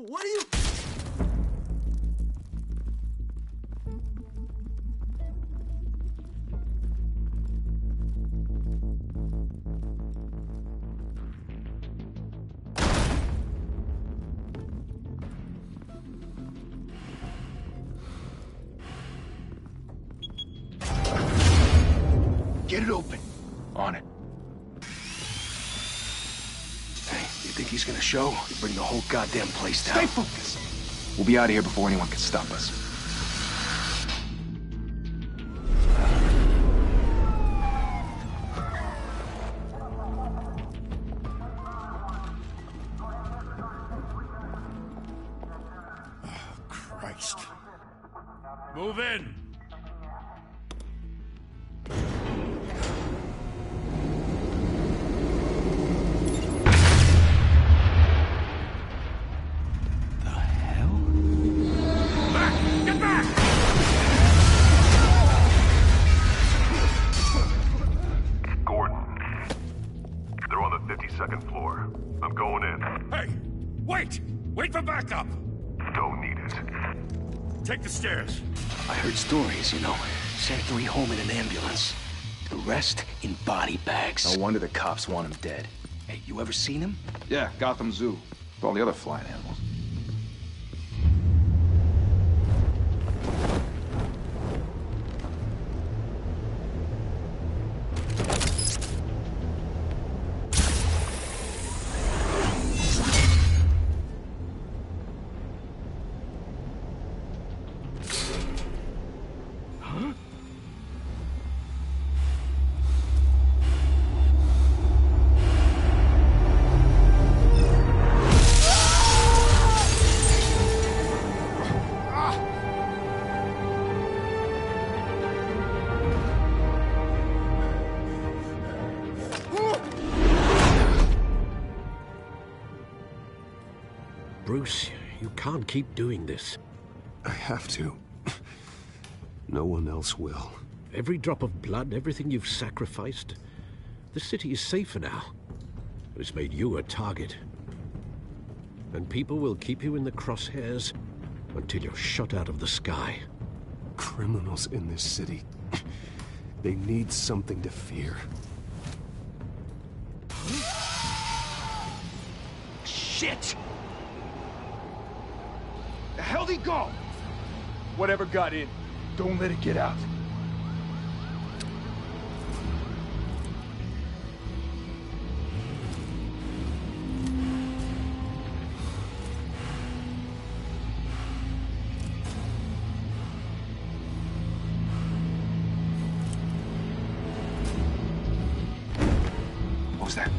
What are you... Get it open. On it. Hey, you think he's gonna show? You bring the whole goddamn place down. Stay focused. We'll be out of here before anyone can stop us. Oh, Christ. Move in! Second floor. I'm going in. Hey! Wait! Wait for backup! Don't need it. Take the stairs. I heard stories, you know. Sent 3 home in an ambulance. The rest in body bags. No wonder the cops want him dead. Hey, you ever seen him? Yeah, Gotham Zoo. With all the other flying animals. Bruce, you can't keep doing this. I have to. No one else will. Every drop of blood, everything you've sacrificed. The city is safer now. It's made you a target. And people will keep you in the crosshairs until you're shot out of the sky. Criminals in this city. They need something to fear. Shit! The hell'd he go? Whatever got in, don't let it get out. What was that?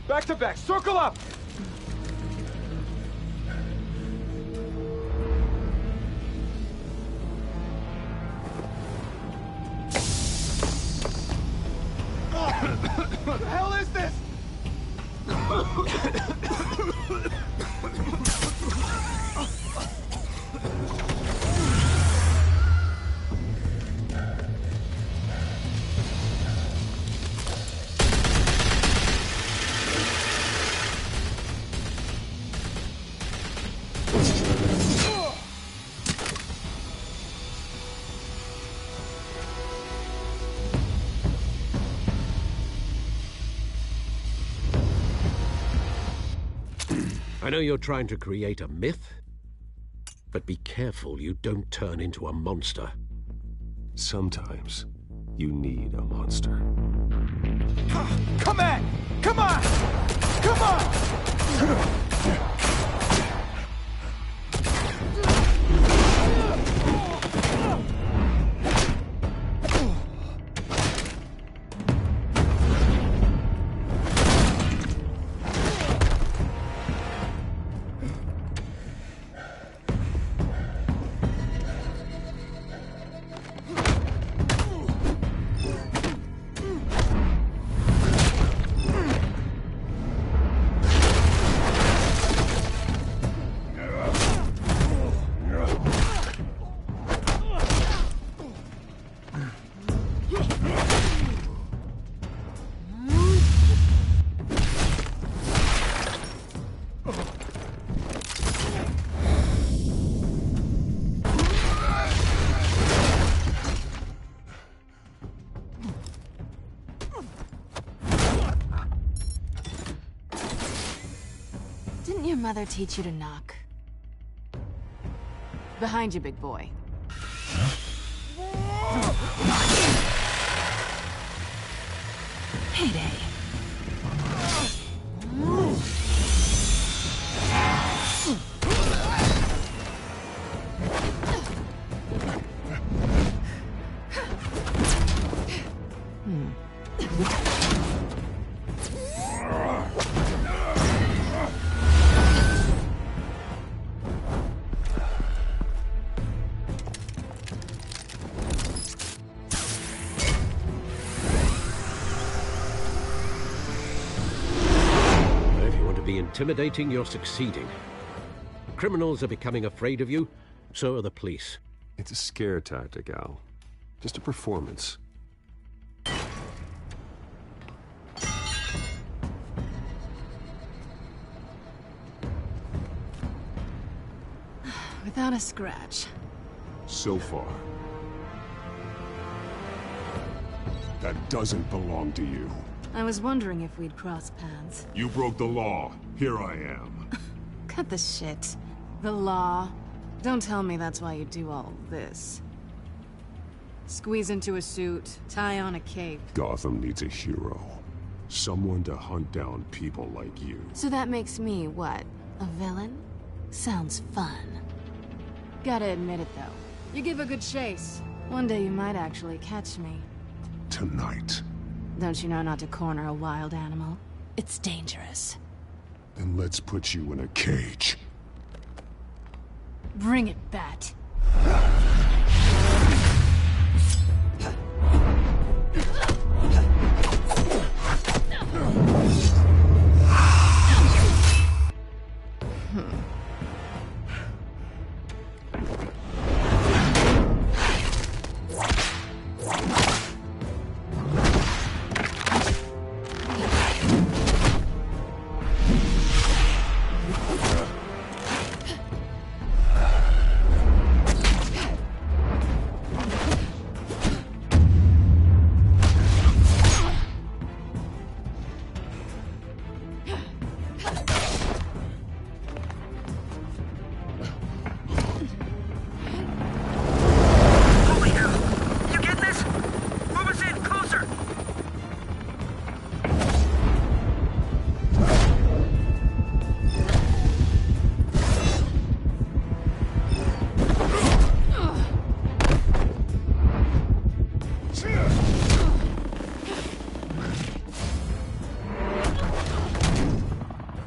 Back to back, circle up! What the hell is this? I know you're trying to create a myth, but be careful you don't turn into a monster. Sometimes you need a monster. Come at! Come on! Come on! Didn't your mother teach you to knock? Behind you, big boy. Payday. Intimidating, you're succeeding. Criminals are becoming afraid of you, so are the police. It's a scare tactic, Al. Just a performance. Without a scratch. So far. That doesn't belong to you. I was wondering if we'd cross paths. You broke the law. Here I am. Cut the shit. The law. Don't tell me that's why you do all this. Squeeze into a suit, tie on a cape. Gotham needs a hero. Someone to hunt down people like you. So that makes me, what, a villain? Sounds fun. Gotta admit it, though. You give a good chase. One day you might actually catch me. Tonight. Don't you know not to corner a wild animal? It's dangerous. Then let's put you in a cage. Bring it, Bat.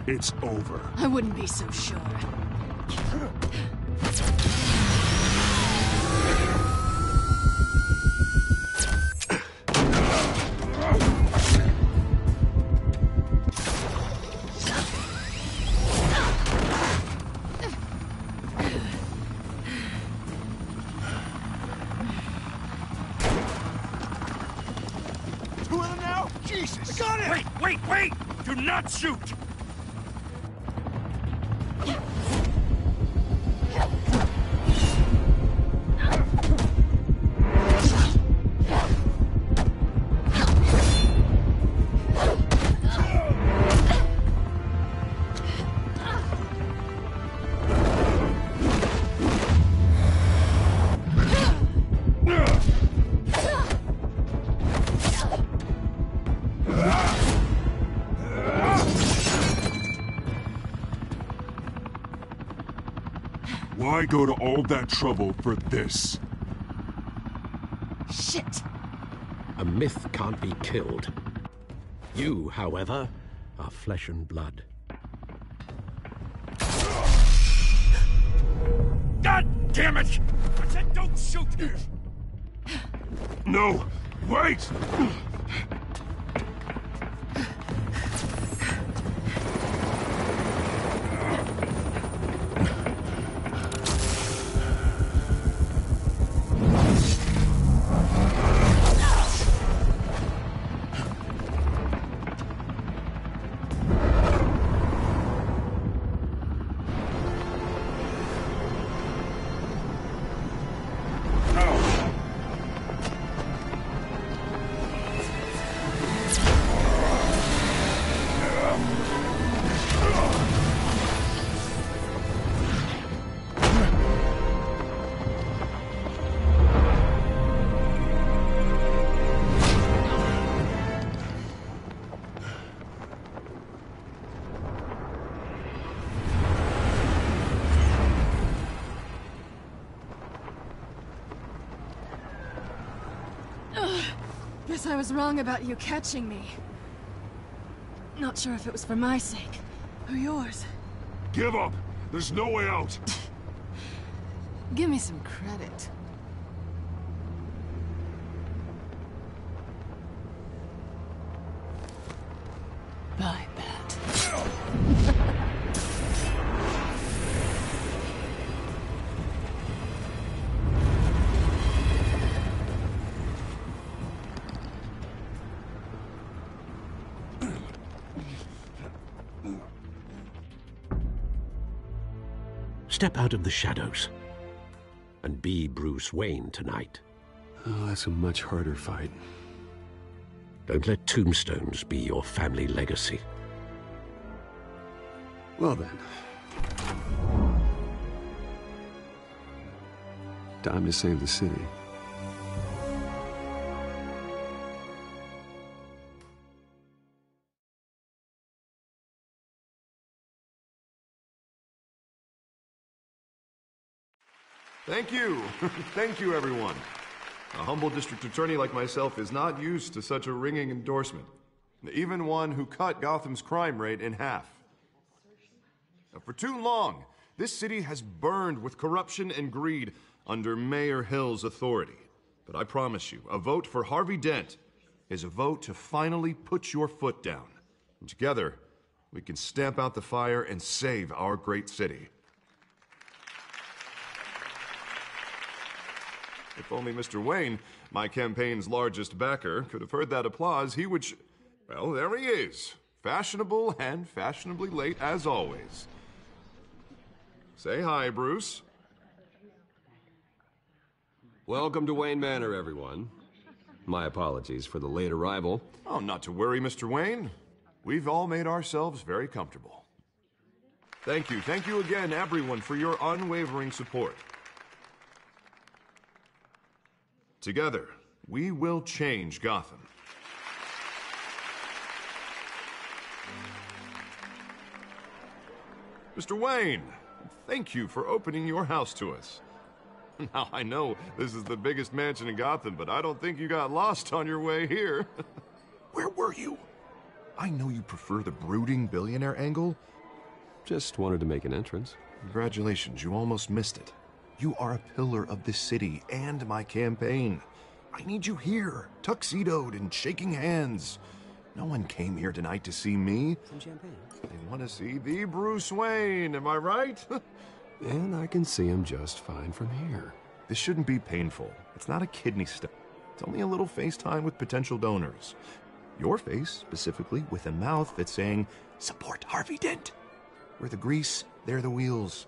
It's over. I wouldn't be so sure. Two of them now? Jesus! I got it! Wait! Do not shoot! Why go to all that trouble for this? Shit! A myth can't be killed. You, however, are flesh and blood. God damn it! I said don't shoot! No! Wait! Guess I was wrong about you catching me. Not sure if it was for my sake, or yours. Give up! There's no way out! Give me some credit. Bye, Bat. Step out of the shadows and be Bruce Wayne tonight. Oh, that's a much harder fight. Don't let tombstones be your family legacy. Well then. Time to save the city. Thank you. Thank you, everyone. A humble district attorney like myself is not used to such a ringing endorsement. Even one who cut Gotham's crime rate in half. For too long, this city has burned with corruption and greed under Mayor Hill's authority. But I promise you, a vote for Harvey Dent is a vote to finally put your foot down. And together, we can stamp out the fire and save our great city. If only Mr. Wayne, my campaign's largest backer, could have heard that applause, he would well, there he is. Fashionable and fashionably late as always. Say hi, Bruce. Welcome to Wayne Manor, everyone. My apologies for the late arrival. Oh, not to worry, Mr. Wayne. We've all made ourselves very comfortable. Thank you again, everyone, for your unwavering support. Together, we will change Gotham. Mr. Wayne, thank you for opening your house to us. Now, I know this is the biggest mansion in Gotham, but I don't think you got lost on your way here. Where were you? I know you prefer the brooding billionaire angle. Just wanted to make an entrance. Congratulations, you almost missed it. You are a pillar of this city and my campaign. I need you here, tuxedoed and shaking hands. No one came here tonight to see me. Some champagne. They want to see the Bruce Wayne, am I right? And I can see him just fine from here. This shouldn't be painful. It's not a kidney stone. It's only a little FaceTime with potential donors. Your face, specifically, with a mouth that's saying, support Harvey Dent. We're the grease, they're the wheels.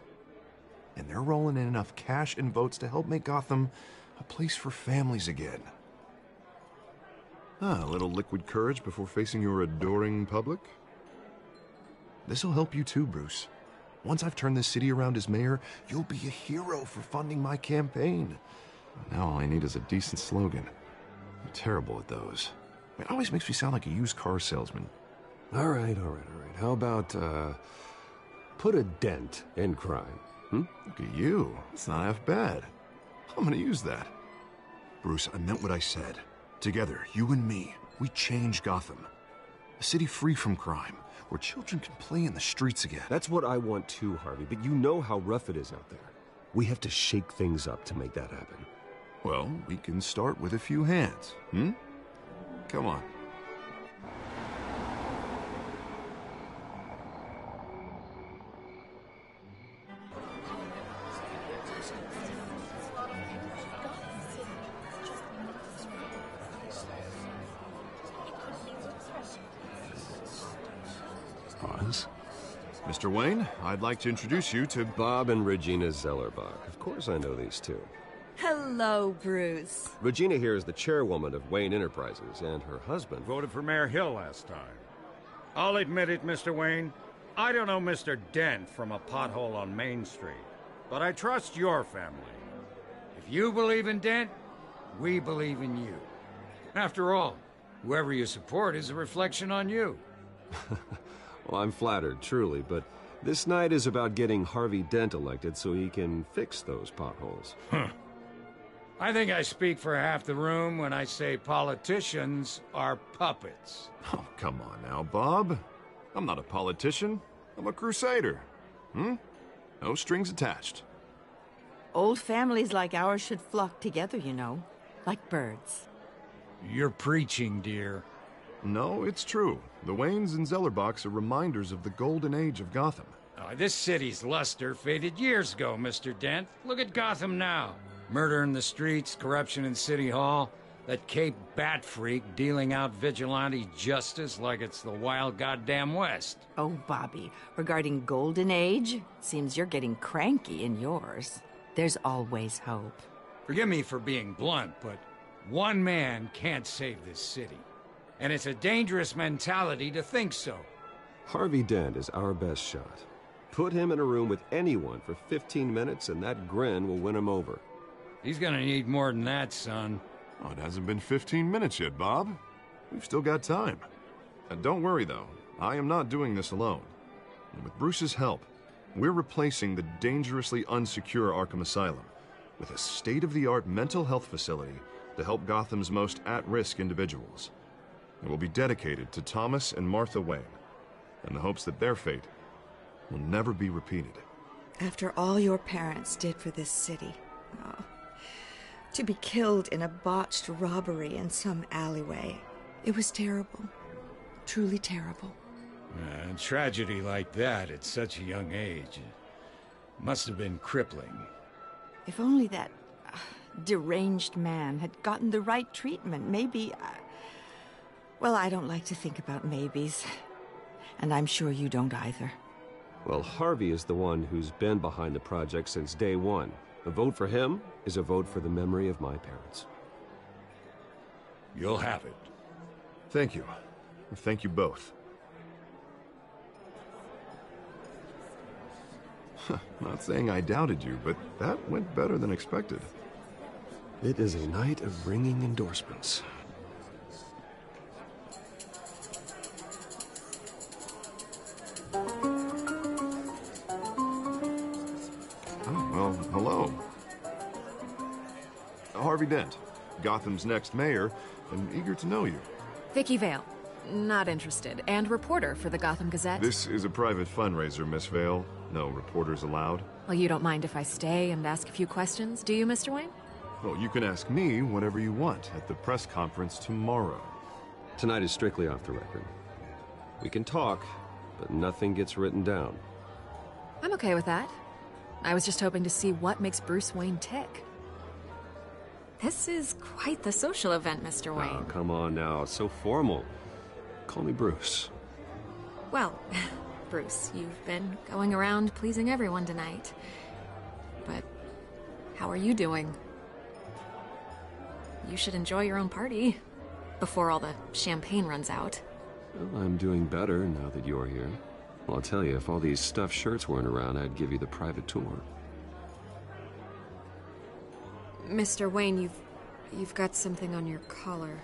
And they're rolling in enough cash and votes to help make Gotham a place for families again. A little liquid courage before facing your adoring public. This'll help you too, Bruce. Once I've turned this city around as mayor, you'll be a hero for funding my campaign. Now all I need is a decent slogan. I'm terrible at those. It always makes me sound like a used car salesman. All right. How about, put a dent in crime? Look at you. It's not half bad. I'm gonna use that. Bruce, I meant what I said. Together, you and me, we change Gotham. A city free from crime, where children can play in the streets again. That's what I want too, Harvey, but you know how rough it is out there. We have to shake things up to make that happen. Well, we can start with a few hands, Come on. Oz? Mr. Wayne, I'd like to introduce you to Bob and Regina Zellerbach. Of course I know these two. Hello, Bruce. Regina here is the chairwoman of Wayne Enterprises, and her husband Voted for Mayor Hill last time. I'll admit it, Mr. Wayne. I don't know Mr. Dent from a pothole on Main Street, but I trust your family. If you believe in Dent, we believe in you. After all, whoever you support is a reflection on you. Well, I'm flattered, truly, but this night is about getting Harvey Dent elected so he can fix those potholes. I think I speak for half the room when I say politicians are puppets. Oh, come on now, Bob. I'm not a politician. I'm a crusader. No strings attached. Old families like ours should flock together, you know, like birds. You're preaching, dear. No, it's true. The Waynes and Zellerbachs are reminders of the golden age of Gotham. Oh, this city's luster faded years ago, Mr. Dent. Look at Gotham now. Murder in the streets, corruption in City Hall, that Cape Bat freak dealing out vigilante justice like it's the wild goddamn West. Oh, Bobby, regarding Golden Age, seems you're getting cranky in yours. There's always hope. Forgive me for being blunt, but one man can't save this city. And it's a dangerous mentality to think so. Harvey Dent is our best shot. Put him in a room with anyone for 15 minutes and that grin will win him over. He's gonna need more than that, son. Oh, it hasn't been 15 minutes yet, Bob. We've still got time. And don't worry, though. I am not doing this alone. And with Bruce's help, we're replacing the dangerously unsecure Arkham Asylum with a state-of-the-art mental health facility to help Gotham's most at-risk individuals. It will be dedicated to Thomas and Martha Wayne, in the hopes that their fate will never be repeated. After all your parents did for this city, to be killed in a botched robbery in some alleyway, it was terrible. Truly terrible. A tragedy like that at such a young age must have been crippling. If only that deranged man had gotten the right treatment, maybe... Well, I don't like to think about maybes. And I'm sure you don't either. Well, Harvey is the one who's been behind the project since day one. A vote for him is a vote for the memory of my parents. You'll have it. Thank you. Thank you both. Not saying I doubted you, but that went better than expected. It is a night of ringing endorsements. Well, hello. Harvey Dent, Gotham's next mayor, and eager to know you. Vicky Vale. Not interested. And reporter for the Gotham Gazette. This is a private fundraiser, Miss Vale. No reporters allowed. Well, you don't mind if I stay and ask a few questions, do you, Mr. Wayne? Well, you can ask me whatever you want at the press conference tomorrow. Tonight is strictly off the record. We can talk, but nothing gets written down. I'm okay with that. I was just hoping to see what makes Bruce Wayne tick. This is quite the social event, Mr. Wayne. Oh, come on now. It's so formal. Call me Bruce. Well, Bruce, you've been going around pleasing everyone tonight. But how are you doing? You should enjoy your own party before all the champagne runs out. Well, I'm doing better now that you're here. Well, I'll tell you, if all these stuffed shirts weren't around, I'd give you the private tour. Mr. Wayne, you've got something on your collar.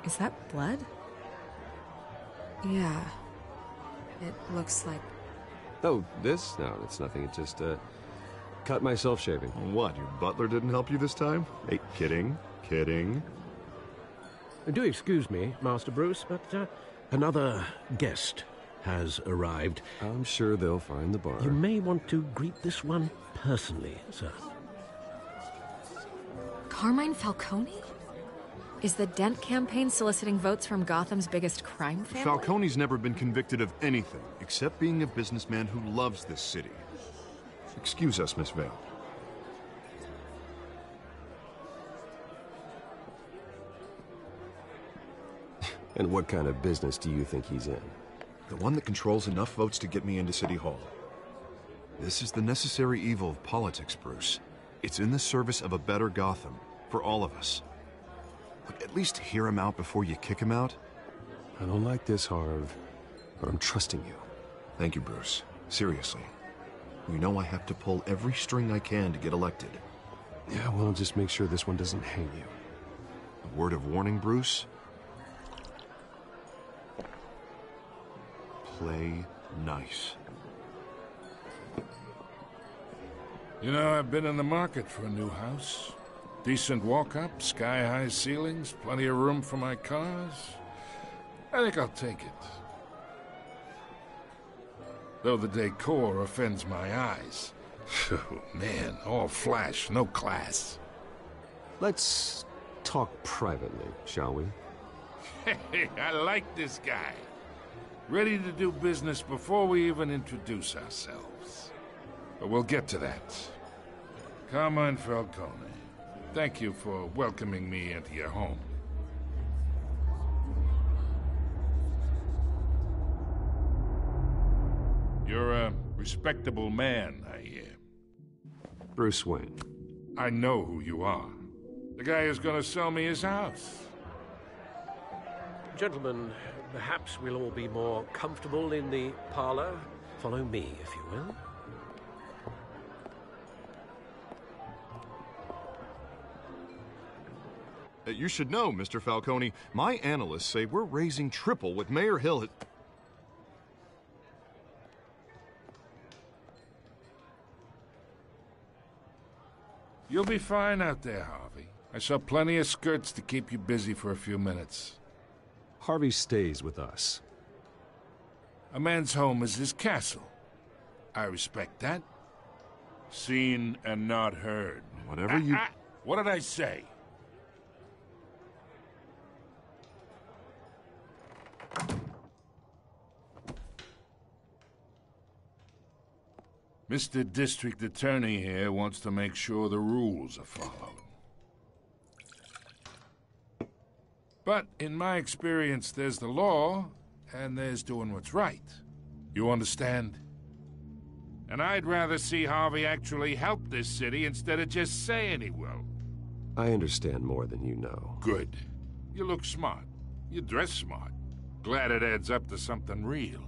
Is that blood? Yeah. It looks like... Oh, this? No, it's nothing. It just, cut myself shaving. What, your butler didn't help you this time? Hey, kidding. Kidding. Do excuse me, Master Bruce, but another guest has arrived. I'm sure they'll find the bar. You may want to greet this one personally, sir. Carmine Falcone? Is the Dent campaign soliciting votes from Gotham's biggest crime family? Falcone's never been convicted of anything, except being a businessman who loves this city. Excuse us, Miss Vale. And what kind of business do you think he's in? The one that controls enough votes to get me into City Hall. This is the necessary evil of politics, Bruce. It's in the service of a better Gotham, for all of us. Look, at least hear him out before you kick him out. I don't like this, Harv, but I'm trusting you. Thank you, Bruce. Seriously. You know I have to pull every string I can to get elected. Yeah, well, just make sure this one doesn't hang you. A word of warning, Bruce? Play nice. You know, I've been in the market for a new house. Decent walk-up, sky-high ceilings, plenty of room for my cars. I think I'll take it. Though the decor offends my eyes. Oh, man, all flash, no class. Let's talk privately, shall we? Hey, I like this guy. Ready to do business before we even introduce ourselves. But we'll get to that. Carmine Falcone, thank you for welcoming me into your home. You're a respectable man, I hear. Bruce Wayne. I know who you are. The guy who's gonna sell me his house. Gentlemen, perhaps we'll all be more comfortable in the parlor. Follow me, if you will. You should know, Mr. Falcone, my analysts say we're raising triple what Mayor Hill had... You'll be fine out there, Harvey. I saw plenty of skirts to keep you busy for a few minutes. Harvey stays with us. A man's home is his castle. I respect that. Seen and not heard. Whatever you... What did I say? Mr. District Attorney here wants to make sure the rules are followed. But in my experience, there's the law, and there's doing what's right. You understand? And I'd rather see Harvey actually help this city instead of just saying he will. I understand more than you know. Good. You look smart. You dress smart. Glad it adds up to something real.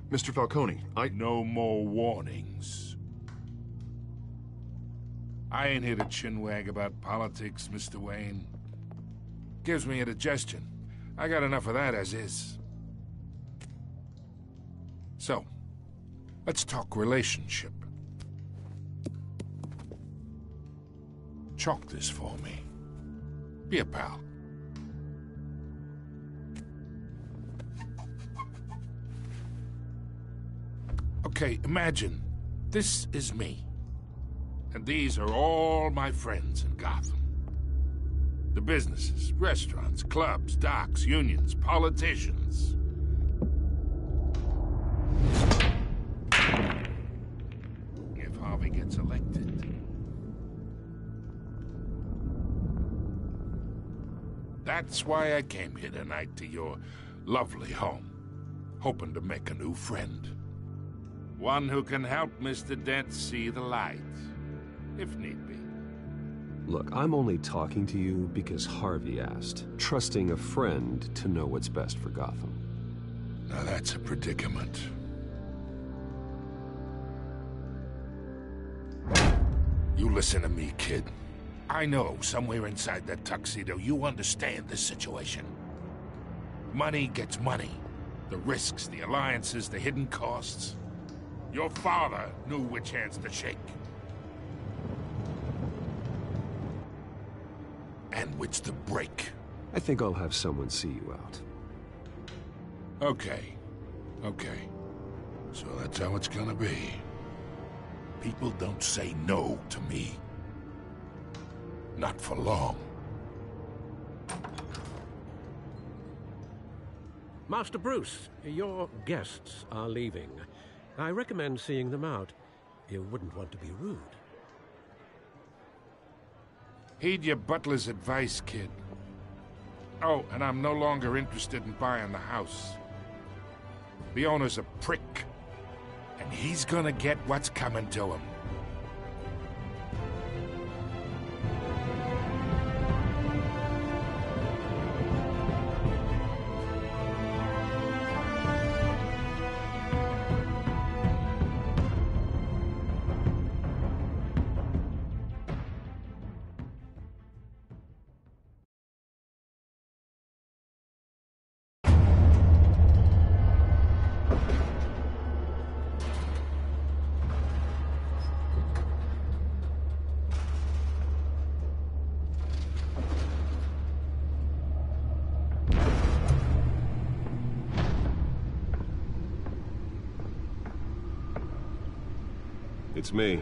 Mr. Falcone, No more warnings. I ain't here to chinwag about politics, Mr. Wayne. Gives me indigestion. I got enough of that as is. So, let's talk relationship. Chalk this for me. Be a pal. Okay, imagine, this is me. And these are all my friends in Gotham. The businesses, restaurants, clubs, docks, unions, politicians. If Harvey gets elected. That's why I came here tonight to your lovely home, hoping to make a new friend. One who can help Mr. Dent see the light, if need be. Look, I'm only talking to you because Harvey asked, trusting a friend to know what's best for Gotham. Now that's a predicament. You listen to me, kid. I know somewhere inside that tuxedo you understand this situation. Money gets money. The risks, the alliances, the hidden costs. Your father knew which hands to shake. And which to break. I think I'll have someone see you out. Okay. So that's how it's gonna be. People don't say no to me. Not for long. Master Bruce, your guests are leaving. I recommend seeing them out. You wouldn't want to be rude. Heed your butler's advice, kid. Oh, and I'm no longer interested in buying the house. The owner's a prick, and he's gonna get what's coming to him. It's me.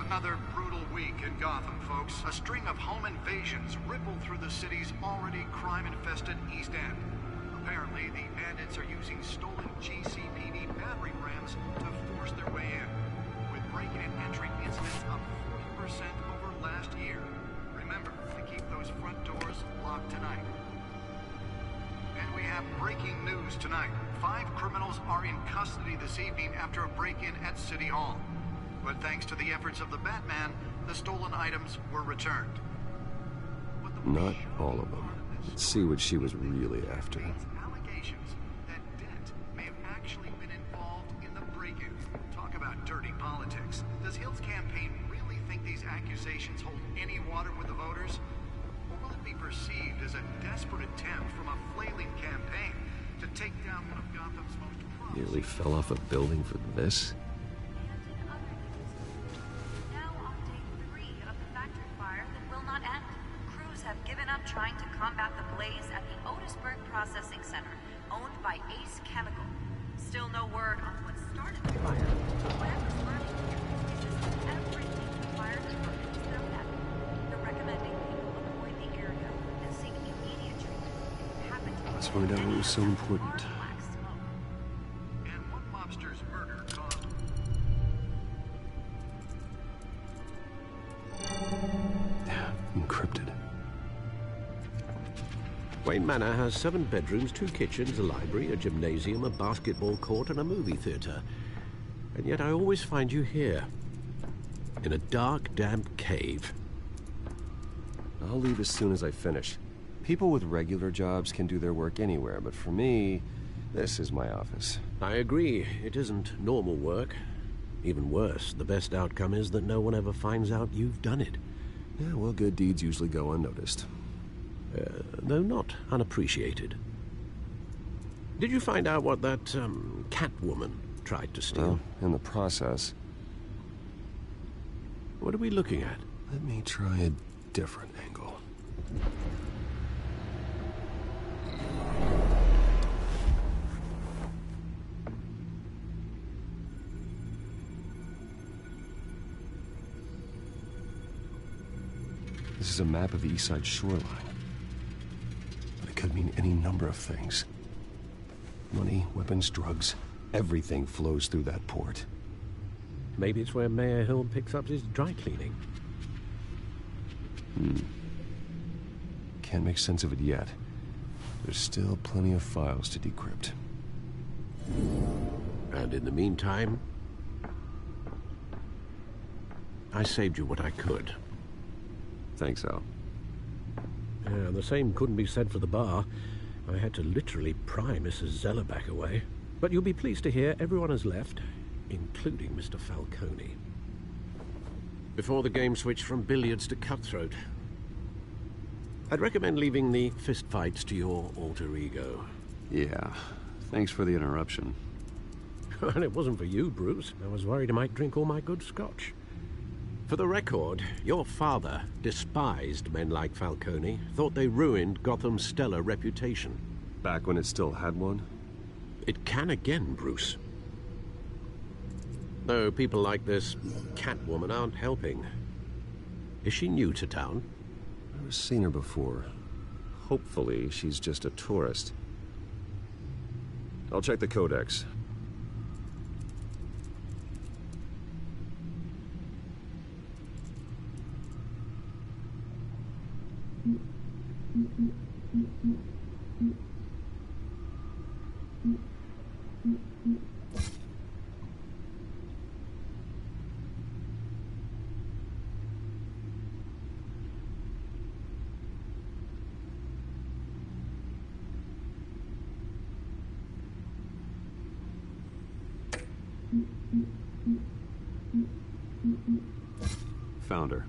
Another brutal week in Gotham, folks. A string of home invasions ripple through the city's already crime-infested East End. Apparently, the bandits are using stolen GCPD battering rams to force their way in, with breaking and entering incidents up 40% over last year. Remember to keep those front doors locked tonight. And we have breaking news tonight. 5 criminals are in custody this evening after a break-in at City Hall. But thanks to the efforts of the Batman, the stolen items were returned. Not all of them. Let's see what she was really after. Allegations that Dent may have actually been involved in the break-in. Talk about dirty politics. Does Hill's campaign really think these accusations hold any water with the voters? Or will it be perceived as a desperate attempt from a flailing campaign to take down one of Gotham's most promising... Nearly fell off a building for this? Trying to combat the blaze at the Otisburg Processing Center, owned by Ace Chemical. Still no word on what started the fire. Whatever's burning here is just everything the fire department is known at. They're recommending people avoid the area and seek immediate treatment if you happen to... Let's find out what was so important. And one mobster's murder caused... Encrypted. Wayne Manor has 7 bedrooms, 2 kitchens, a library, a gymnasium, a basketball court, and a movie theater. And yet I always find you here, in a dark, damp cave. I'll leave as soon as I finish. People with regular jobs can do their work anywhere, but for me, this is my office. I agree. It isn't normal work. Even worse, the best outcome is that no one ever finds out you've done it. Yeah, well, good deeds usually go unnoticed. Though not unappreciated. Did you find out what that, Catwoman tried to steal? Well, in the process. What are we looking at? Let me try a different angle. This is a map of the East Side shoreline. But it could mean any number of things. Money, weapons, drugs, everything flows through that port. Maybe it's where Mayor Hill picks up his dry cleaning. Can't make sense of it yet. There's still plenty of files to decrypt. And in the meantime, I saved you what I could. Thanks, Al. The same couldn't be said for the bar. I had to literally pry Mrs. Zellerback away. But you'll be pleased to hear everyone has left, including Mr. Falcone. Before the game switched from billiards to cutthroat. I'd recommend leaving the fistfights to your alter ego. Yeah, thanks for the interruption. Well, it wasn't for you, Bruce. I was worried I might drink all my good scotch. For the record, your father despised men like Falcone, thought they ruined Gotham's stellar reputation. Back when it still had one? It can again, Bruce. Though people like this Catwoman aren't helping. Is she new to town? I've never seen her before. Hopefully, she's just a tourist. I'll check the codex. found her.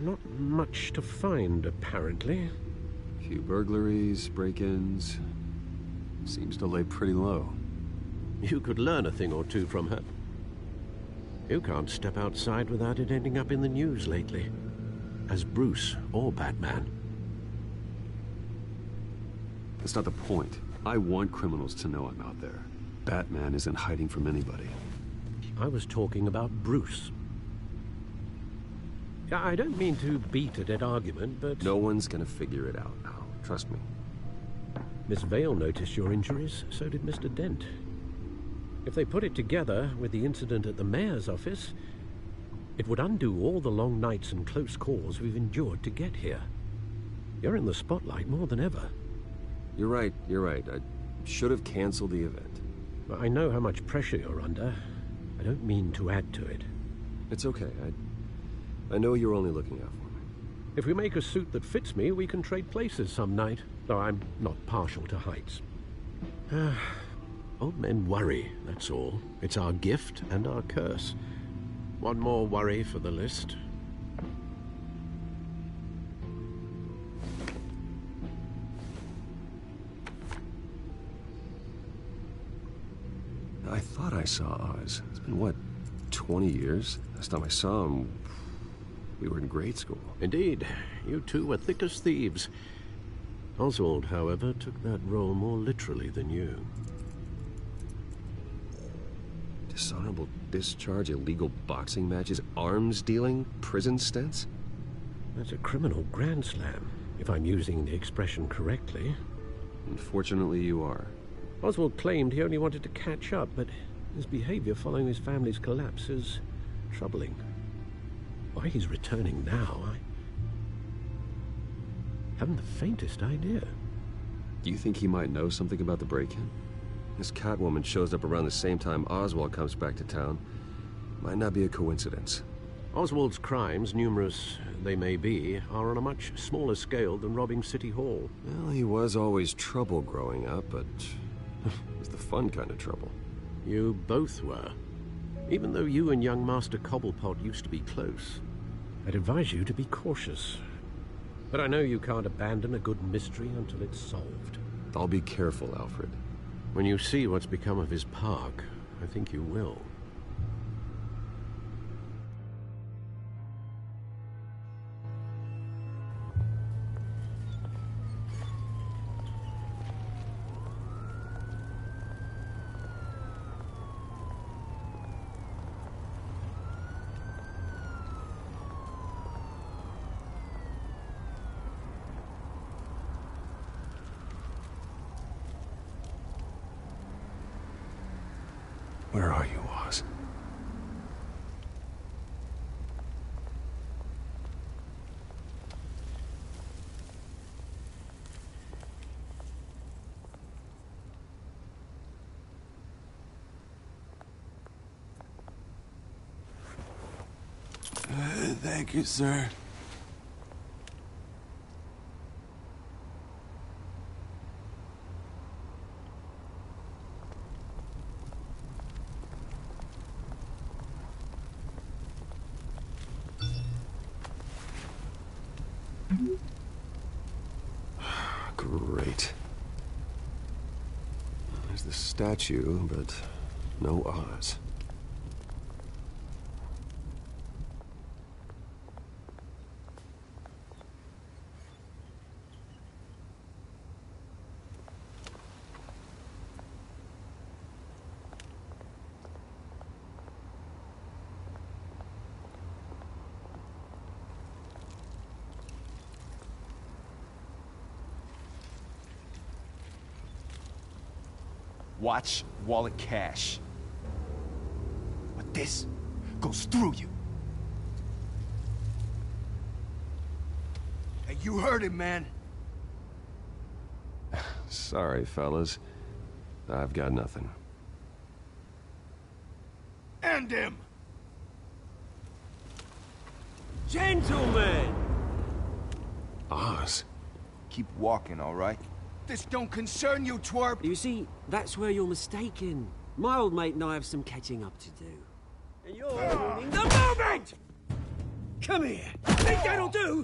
Not much to find, apparently. Few burglaries, break-ins. Seems to lay pretty low. You could learn a thing or two from her. You can't step outside without it ending up in the news lately. As Bruce or Batman. That's not the point. I want criminals to know I'm out there. Batman isn't hiding from anybody. I was talking about Bruce. I don't mean to beat a dead argument, but... No one's gonna figure it out now. Trust me. Miss Vale noticed your injuries, so did Mr. Dent. If they put it together with the incident at the mayor's office, it would undo all the long nights and close calls we've endured to get here. You're in the spotlight more than ever. You're right. I should have canceled the event. I know how much pressure you're under. I don't mean to add to it. It's okay. I know you're only looking out for me. If we make a suit that fits me, we can trade places some night, though I'm not partial to heights. Old men worry, that's all. It's our gift and our curse. One more worry for the list. I thought I saw Oz. It's been, what, 20 years? Last time I saw him, we were in grade school. Indeed. You two were thick as thieves. Oswald, however, took that role more literally than you. Dishonorable discharge, illegal boxing matches, arms dealing, prison stints? That's a criminal grand slam, if I'm using the expression correctly. Unfortunately, you are. Oswald claimed he only wanted to catch up, but his behavior following his family's collapse is troubling. Why he's returning now, I haven't the faintest idea. Do you think he might know something about the break-in? This Catwoman shows up around the same time Oswald comes back to town. Might not be a coincidence. Oswald's crimes, numerous they may be, are on a much smaller scale than robbing City Hall. Well, he was always trouble growing up, but it was the fun kind of trouble. You both were. Even though you and young Master Cobblepot used to be close, I'd advise you to be cautious. But I know you can't abandon a good mystery until it's solved. I'll be careful, Alfred. When you see what's become of his park, I think you will. Where are you, Oz? Thank you, sir. Great. There's the statue, but no Oz. Watch wallet cash. But this goes through you. Hey, you heard it, man. Sorry, fellas. I've got nothing. End him! Gentlemen! Oz. Keep walking, all right? This don't concern you, twerp! You see, that's where you're mistaken. My old mate and I have some catching up to do. And you're ruining the moment! Come here! Think that'll do?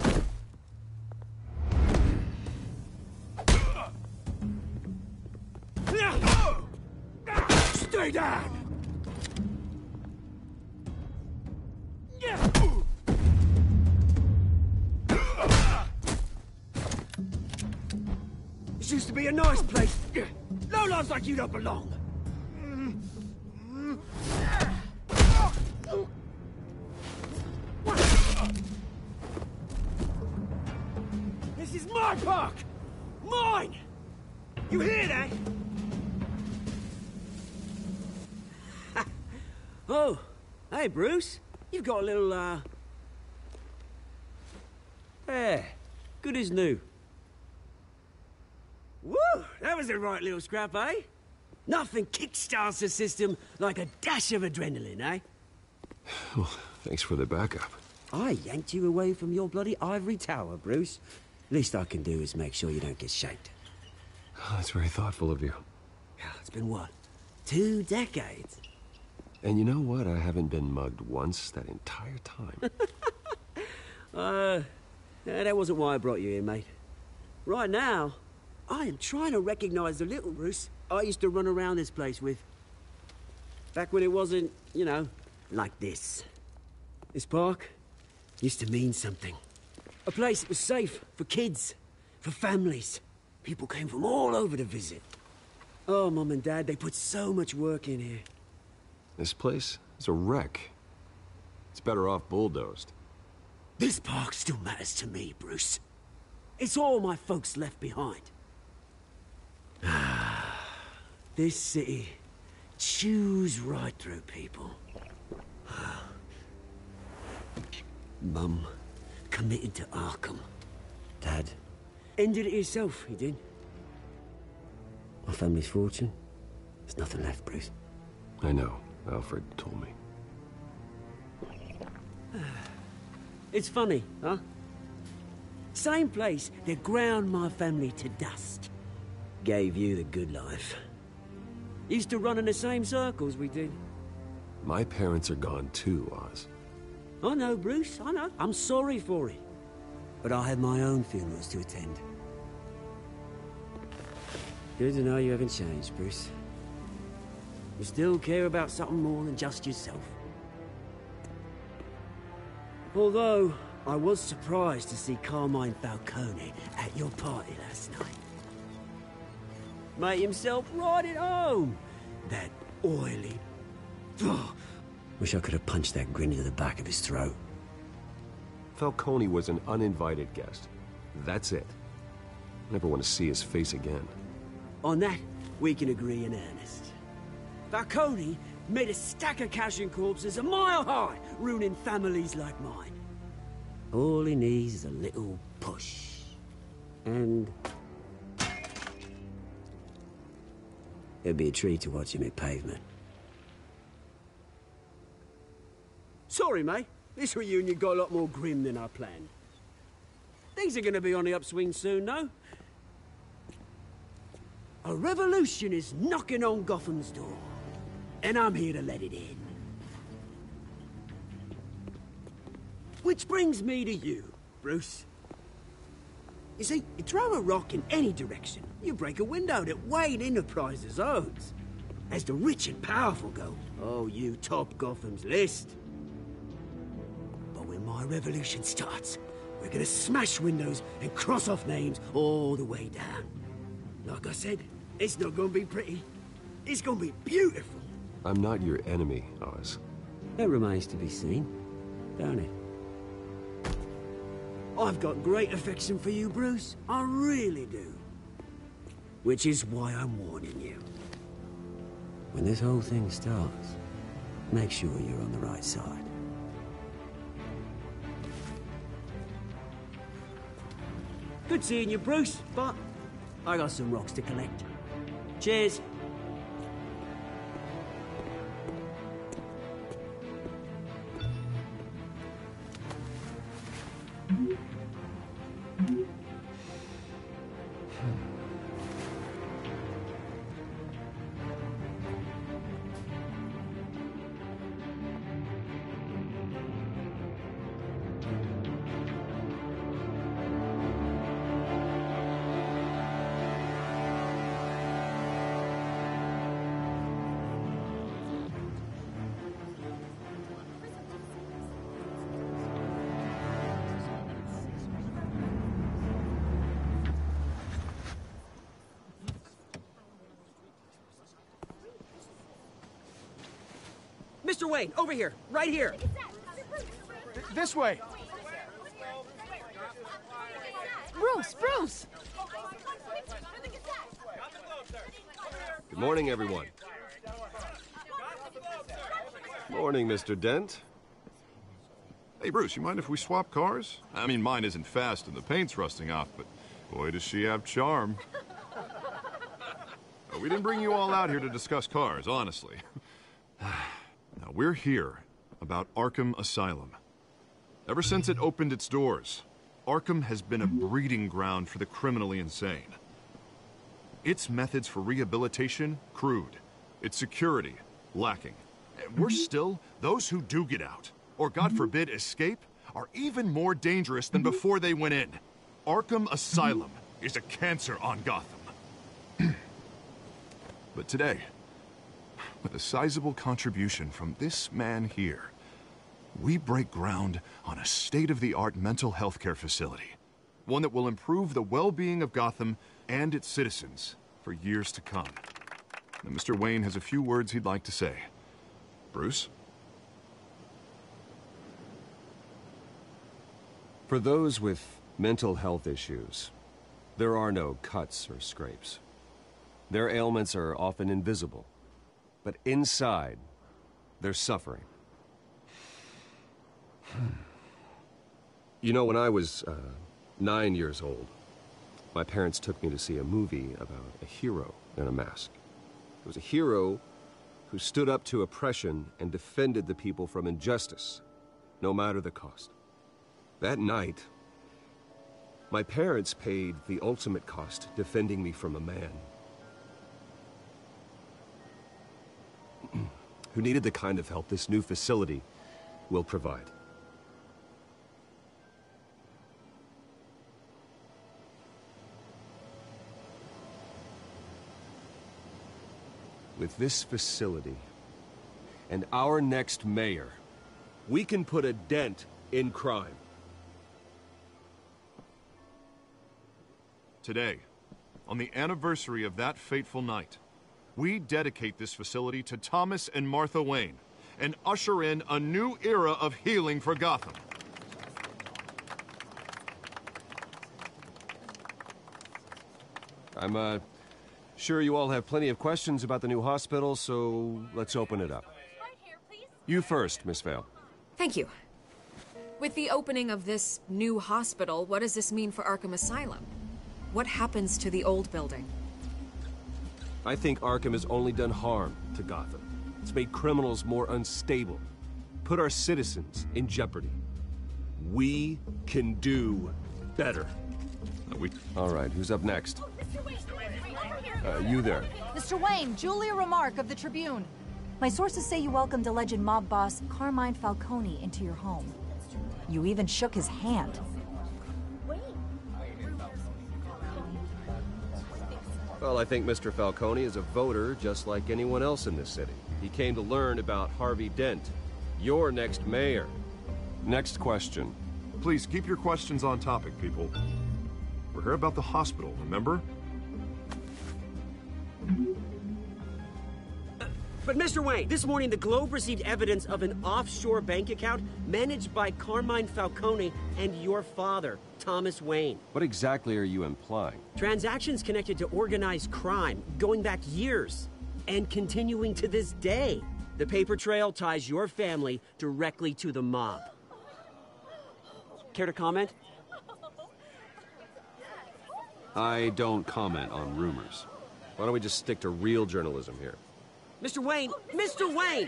Stay down! This used to be a nice place. Lowlifes like you don't belong. This is my park! Mine! You hear that? Oh, hey, Bruce. You've got a little, There. Good as new. Woo! That was a right little scrap, eh? Nothing kickstarts the system like a dash of adrenaline, eh? Well, thanks for the backup. I yanked you away from your bloody ivory tower, Bruce. Least I can do is make sure you don't get shanked. Oh, that's very thoughtful of you. It's been what? 2 decades? And you know what? I haven't been mugged once that entire time. That wasn't why I brought you here, mate. Right now, I am trying to recognize the little Bruce I used to run around this place with. Back when it wasn't, you know, like this. This park used to mean something. A place that was safe for kids, for families. People came from all over to visit. Oh, Mum and Dad, they put so much work in here. This place is a wreck. It's better off bulldozed. This park still matters to me, Bruce. It's all my folks left behind. This city chews right through people. Mum committed to Arkham. Dad ended it himself, he did. My family's fortune, there's nothing left, Bruce. I know. Alfred told me. It's funny, huh? Same place that ground my family to dust. Gave you the good life. Used to run in the same circles we did. My parents are gone too, Oz. I know, Bruce, I know. I'm sorry for it. But I have my own funerals to attend. Good to know you haven't changed, Bruce. You still care about something more than just yourself. Although, I was surprised to see Carmine Falcone at your party last night. Made himself right at home. That oily... Ugh. Wish I could have punched that grin into the back of his throat. Falcone was an uninvited guest. That's it. Never want to see his face again. On that, we can agree in earnest. Falcone made a stack of cash and corpses a mile high, ruining families like mine. All he needs is a little push. And... it'd be a treat to watch him hit pavement. Sorry, mate. This reunion got a lot more grim than I planned. Things are gonna be on the upswing soon, no? A revolution is knocking on Gotham's door. And I'm here to let it in. Which brings me to you, Bruce. You see, you throw a rock in any direction, you break a window that Wayne Enterprises owns. As the rich and powerful go, oh, you top Gotham's list. But when my revolution starts, we're gonna smash windows and cross off names all the way down. Like I said, it's not gonna be pretty. It's gonna be beautiful. I'm not your enemy, Oz. That remains to be seen, don't it? I've got great affection for you, Bruce. I really do. Which is why I'm warning you. When this whole thing starts, make sure you're on the right side. Good seeing you, Bruce, but I got some rocks to collect. Cheers. Mr. Wayne, over here, right here. This way. Bruce! Good morning, everyone. Morning, Mr. Dent. Hey, Bruce, you mind if we swap cars? I mean, mine isn't fast and the paint's rusting off, but boy, does she have charm. We didn't bring you all out here to discuss cars, honestly. Now, we're here about Arkham Asylum. Ever since it opened its doors, Arkham has been a breeding ground for the criminally insane. Its methods for rehabilitation, crude. Its security, lacking. And worse still, those who do get out, or God forbid, escape, are even more dangerous than before they went in. Arkham Asylum is a cancer on Gotham. But today, with a sizable contribution from this man here, we break ground on a state-of-the-art mental health care facility. One that will improve the well-being of Gotham and its citizens for years to come. And Mr. Wayne has a few words he'd like to say. Bruce? For those with mental health issues, there are no cuts or scrapes. Their ailments are often invisible, but inside, they're suffering. You know, when I was 9 years old, my parents took me to see a movie about a hero in a mask. It was a hero who stood up to oppression and defended the people from injustice, no matter the cost. That night, my parents paid the ultimate cost defending me from a man who needed the kind of help this new facility will provide. With this facility and our next mayor, we can put a dent in crime. Today, on the anniversary of that fateful night, we dedicate this facility to Thomas and Martha Wayne and usher in a new era of healing for Gotham. I'm sure you all have plenty of questions about the new hospital, so let's open it up. You first, Miss Vale. Thank you. With the opening of this new hospital, what does this mean for Arkham Asylum? What happens to the old building? I think Arkham has only done harm to Gotham. It's made criminals more unstable, put our citizens in jeopardy. We can do better. All right, who's up next? You there. Mr. Wayne, Julia Remark of the Tribune. My sources say you welcomed alleged mob boss Carmine Falcone into your home. You even shook his hand. Well, I think Mr. Falcone is a voter just like anyone else in this city. He came to learn about Harvey Dent, your next mayor. Next question. Please keep your questions on topic, people. We're here about the hospital, remember? But Mr. Wayne, this morning the Globe received evidence of an offshore bank account managed by Carmine Falcone and your father, Thomas Wayne. What exactly are you implying? Transactions connected to organized crime, going back years, and continuing to this day. The paper trail ties your family directly to the mob. Care to comment? I don't comment on rumors. Why don't we just stick to real journalism here? Mr. Wayne,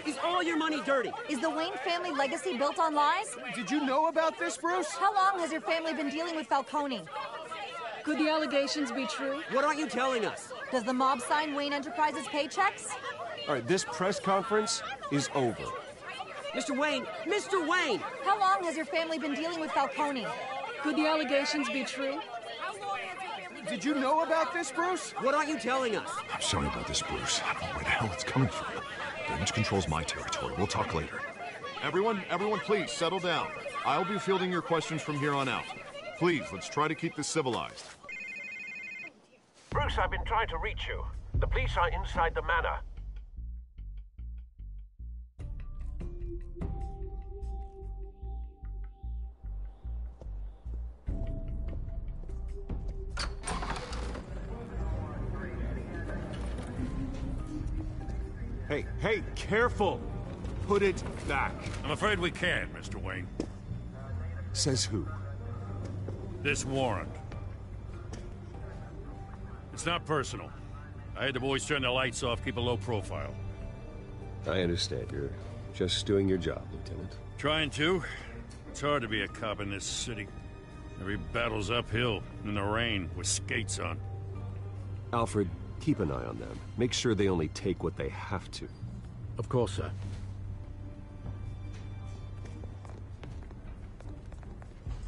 is all your money dirty? Is the Wayne family legacy built on lies? Did you know about this, Bruce? How long has your family been dealing with Falcone? Could the allegations be true? What aren't you telling us? Does the mob sign Wayne Enterprises paychecks? All right, this press conference is over. Mr. Wayne! How long has your family been dealing with Falcone? Could the allegations be true? Did you know about this, Bruce? What aren't you telling us? I'm sorry about this, Bruce. I don't know where the hell it's coming from. Damage control's my territory. We'll talk later. Everyone, please, settle down. I'll be fielding your questions from here on out. Please, let's try to keep this civilized. Bruce, I've been trying to reach you. The police are inside the manor. Hey, careful! Put it back. I'm afraid we can't, Mr. Wayne. Says who? This warrant. It's not personal. I had the boys turn the lights off, keep a low profile. I understand. You're just doing your job, Lieutenant. Trying to. It's hard to be a cop in this city. Every battle's uphill, in the rain, with skates on. Alfred, keep an eye on them. Make sure they only take what they have to. Of course, sir.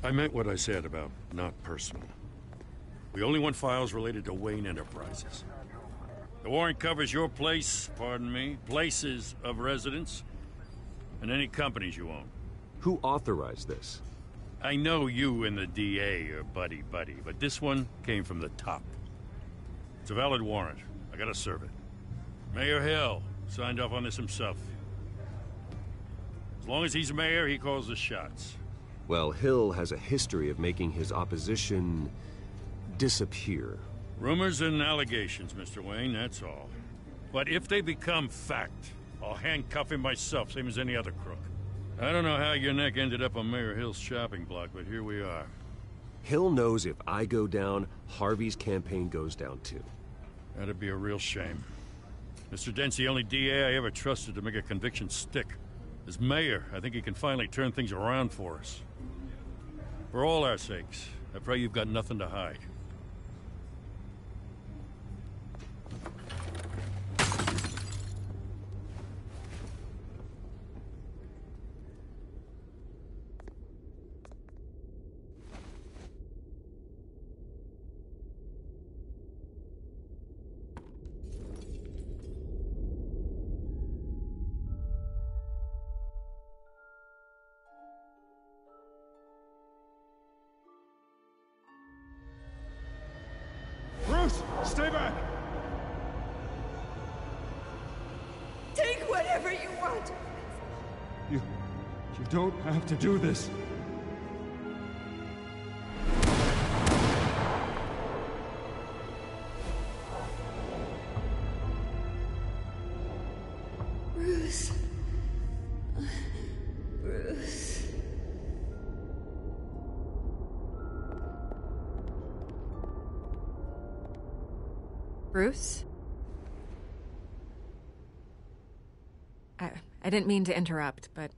I meant what I said about not personal. We only want files related to Wayne Enterprises. The warrant covers your place, pardon me, places of residence, and any companies you own. Who authorized this? I know you and the DA are buddy-buddy, but this one came from the top. It's a valid warrant. I gotta serve it. Mayor Hill signed off on this himself. As long as he's mayor, he calls the shots. Well, Hill has a history of making his opposition disappear. Rumors and allegations, Mr. Wayne, that's all. But if they become fact, I'll handcuff him myself, same as any other crook. I don't know how your neck ended up on Mayor Hill's shopping block, but here we are. Hill knows if I go down, Harvey's campaign goes down too. That'd be a real shame. Mr. Dent's the only DA I ever trusted to make a conviction stick. As mayor, I think he can finally turn things around for us. For all our sakes, I pray you've got nothing to hide. Bruce, stay back! Take whatever you want. You don't have to do this. Bruce. Bruce. Bruce? I didn't mean to interrupt, but...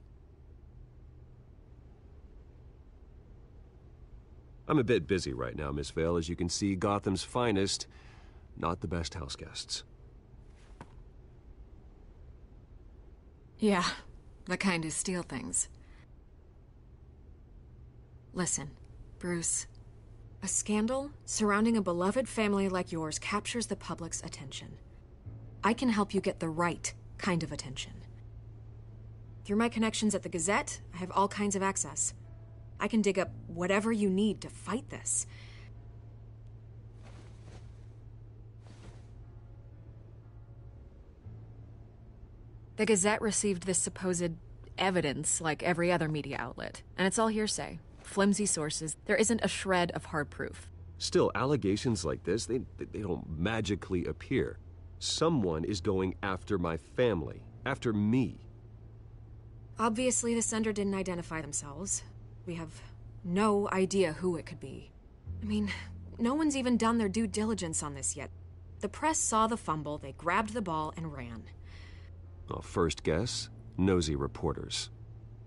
I'm a bit busy right now, Miss Vale. As you can see, Gotham's finest, not the best house guests. Yeah, the kind who steal things. Listen, Bruce. A scandal surrounding a beloved family like yours captures the public's attention. I can help you get the right kind of attention. Through my connections at the Gazette, I have all kinds of access. I can dig up whatever you need to fight this. The Gazette received this supposed evidence like every other media outlet, and it's all hearsay. Flimsy sources. There isn't a shred of hard proof. Still, allegations like this, they don't magically appear. Someone is going after my family, after me. Obviously, the sender didn't identify themselves. We have no idea who it could be. I mean, no one's even done their due diligence on this yet. The press saw the fumble, they grabbed the ball and ran. Well, first guess, nosy reporters.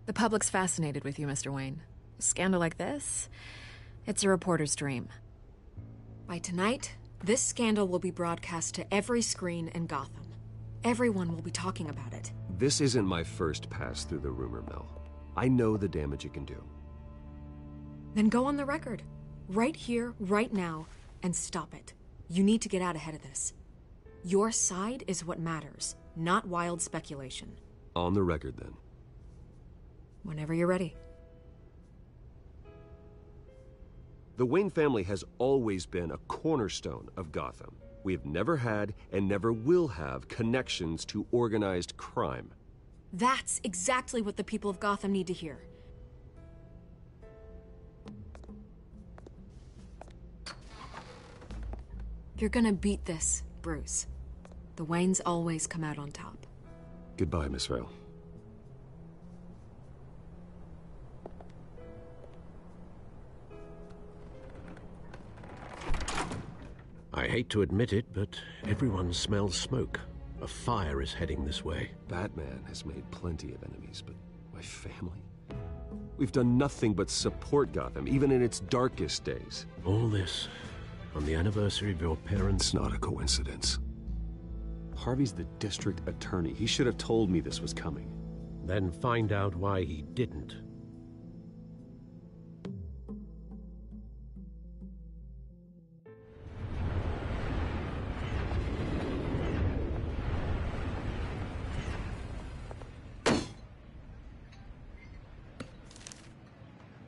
The public's fascinated with you, Mr. Wayne. A scandal like this, it's a reporter's dream. By tonight, this scandal will be broadcast to every screen in Gotham. Everyone will be talking about it. This isn't my first pass through the rumor mill. I know the damage it can do. Then go on the record. Right here, right now, and stop it. You need to get out ahead of this. Your side is what matters, not wild speculation. On the record, then. Whenever you're ready. The Wayne family has always been a cornerstone of Gotham. We have never had and never will have connections to organized crime. That's exactly what the people of Gotham need to hear. You're gonna beat this, Bruce. The Waynes always come out on top. Goodbye, Miss Vale. I hate to admit it, but everyone smells smoke. A fire is heading this way. Batman has made plenty of enemies, but my family? We've done nothing but support Gotham, even in its darkest days. All this on the anniversary of your parents'... It's not a coincidence. Harvey's the district attorney. He should have told me this was coming. Then find out why he didn't.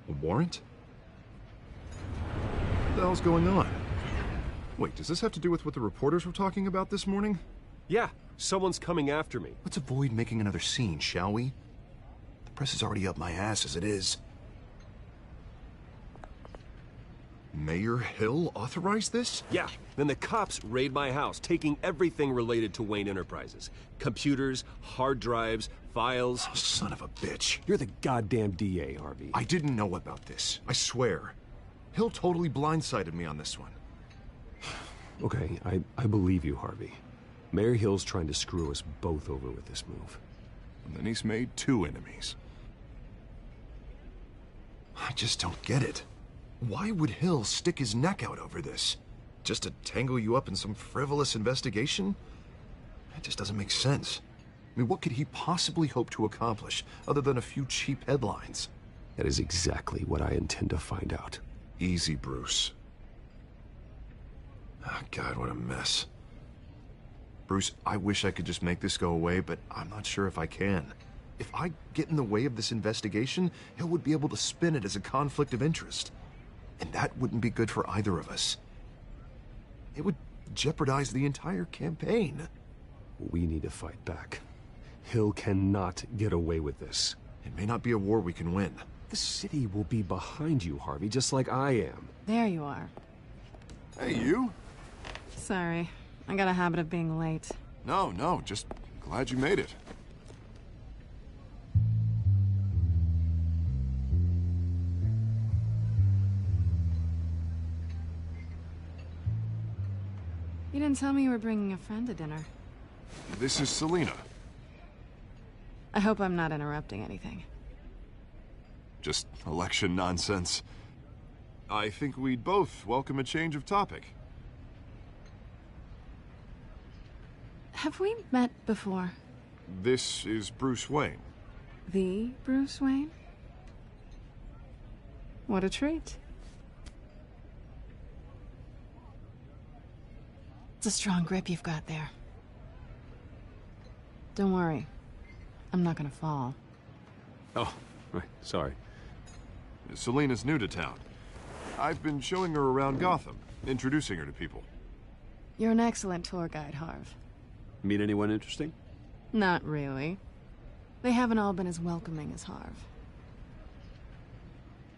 A warrant? What the hell's going on? Wait, does this have to do with what the reporters were talking about this morning? Yeah, someone's coming after me. Let's avoid making another scene, shall we? The press is already up my ass as it is. Mayor Hill authorized this? Yeah, then the cops raid my house, taking everything related to Wayne Enterprises. Computers, hard drives, files. Oh, son of a bitch. You're the goddamn DA, Harvey. I didn't know about this. I swear. Hill totally blindsided me on this one. Okay, I believe you, Harvey. Mayor Hill's trying to screw us both over with this move. And then he's made 2 enemies. I just don't get it. Why would Hill stick his neck out over this? Just to tangle you up in some frivolous investigation? That just doesn't make sense. I mean, what could he possibly hope to accomplish other than a few cheap headlines? That is exactly what I intend to find out. Easy, Bruce. Oh, God, what a mess. Bruce, I wish I could just make this go away, but I'm not sure if I can. If I get in the way of this investigation, Hill would be able to spin it as a conflict of interest. And that wouldn't be good for either of us. It would jeopardize the entire campaign. We need to fight back. Hill cannot get away with this. It may not be a war we can win. The city will be behind you, Harvey, just like I am. There you are. Hey, you? Sorry. I got a habit of being late. No, just glad you made it. You didn't tell me you were bringing a friend to dinner. This is Selina. I hope I'm not interrupting anything. Just election nonsense. I think we'd both welcome a change of topic. Have we met before? This is Bruce Wayne. The Bruce Wayne? What a treat. It's a strong grip you've got there. Don't worry. I'm not gonna fall. Oh, right. Sorry. Selina's new to town. I've been showing her around Gotham, introducing her to people. You're an excellent tour guide, Harv. Meet anyone interesting? Not really. They haven't all been as welcoming as Harv.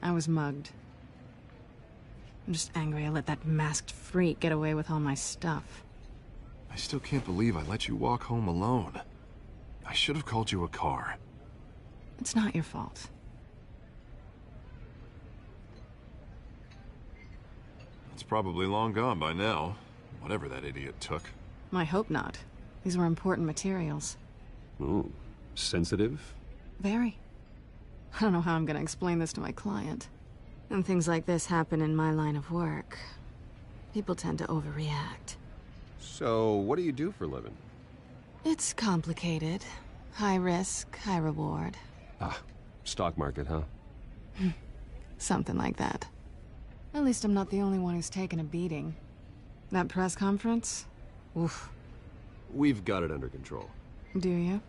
I was mugged. I'm just angry I let that masked freak get away with all my stuff. I still can't believe I let you walk home alone. I should have called you a car. It's not your fault. It's probably long gone by now, whatever that idiot took. I hope not. These were important materials. Ooh, sensitive? Very. I don't know how I'm gonna explain this to my client. And things like this happen in my line of work. People tend to overreact. So, what do you do for a living? It's complicated. High risk, high reward. Ah, stock market, huh? Something like that. At least I'm not the only one who's taken a beating. That press conference? Oof. We've got it under control. Do you?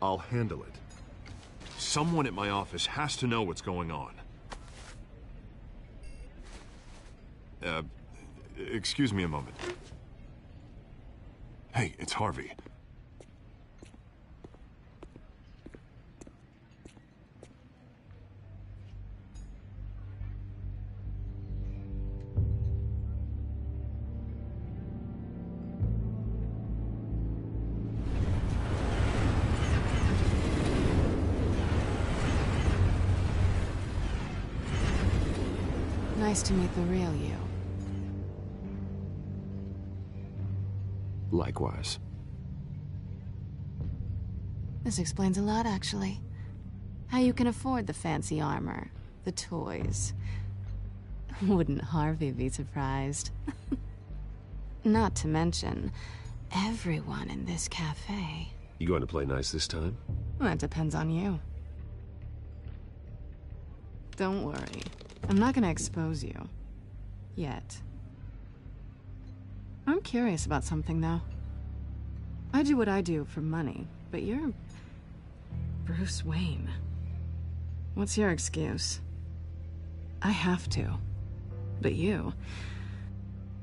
I'll handle it. Someone at my office has to know what's going on. Excuse me a moment. Hey, it's Harvey. Nice to meet the real you. Likewise. This explains a lot, actually. How you can afford the fancy armor, the toys. Wouldn't Harvey be surprised? Not to mention, everyone in this cafe. You going to play nice this time? Well, that depends on you. Don't worry. I'm not gonna expose you. Yet. I'm curious about something, though. I do what I do for money, but you're... Bruce Wayne. What's your excuse? I have to. But you...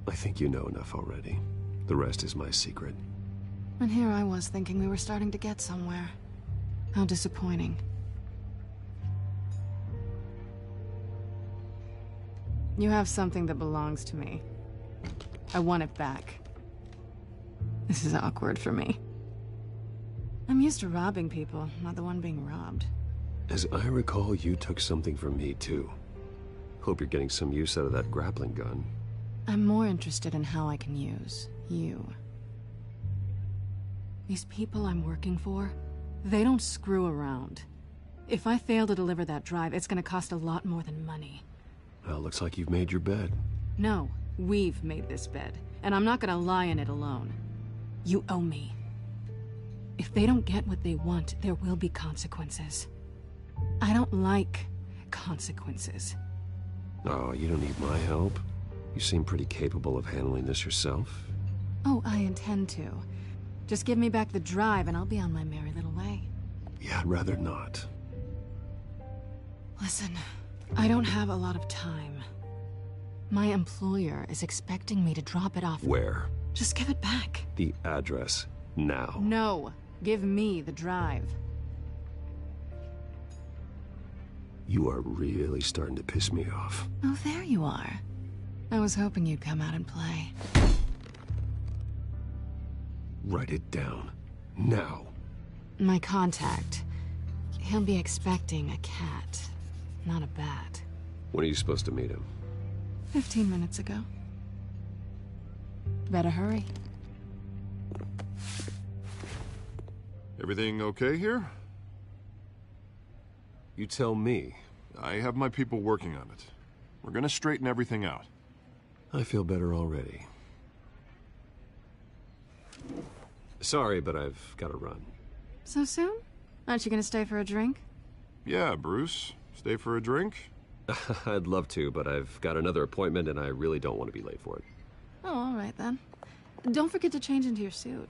I think you know enough already. The rest is my secret. And here I was thinking we were starting to get somewhere. How disappointing. You have something that belongs to me. I want it back. This is awkward for me. I'm used to robbing people, not the one being robbed. As I recall, you took something from me, too. Hope you're getting some use out of that grappling gun. I'm more interested in how I can use you. These people I'm working for, they don't screw around. If I fail to deliver that drive, it's gonna cost a lot more than money. Well, looks like you've made your bed. No, we've made this bed, and I'm not gonna lie in it alone. You owe me. If they don't get what they want, there will be consequences. I don't like consequences. Oh, you don't need my help. You seem pretty capable of handling this yourself. Oh, I intend to. Just give me back the drive and I'll be on my merry little way. Yeah, I'd rather not. Listen, I don't have a lot of time. My employer is expecting me to drop it off. Where? Just give it back. The address, now. No, give me the drive. You are really starting to piss me off. Oh, there you are. I was hoping you'd come out and play. Write it down. Now. My contact. He'll be expecting a cat, not a bat. When are you supposed to meet him? 15 minutes ago. Better hurry. Everything okay here? You tell me. I have my people working on it. We're gonna straighten everything out. I feel better already. Sorry, but I've got to run. So soon? Aren't you gonna stay for a drink? Yeah, Bruce. Stay for a drink? I'd love to, but I've got another appointment and I really don't want to be late for it. Oh, all right then. Don't forget to change into your suit.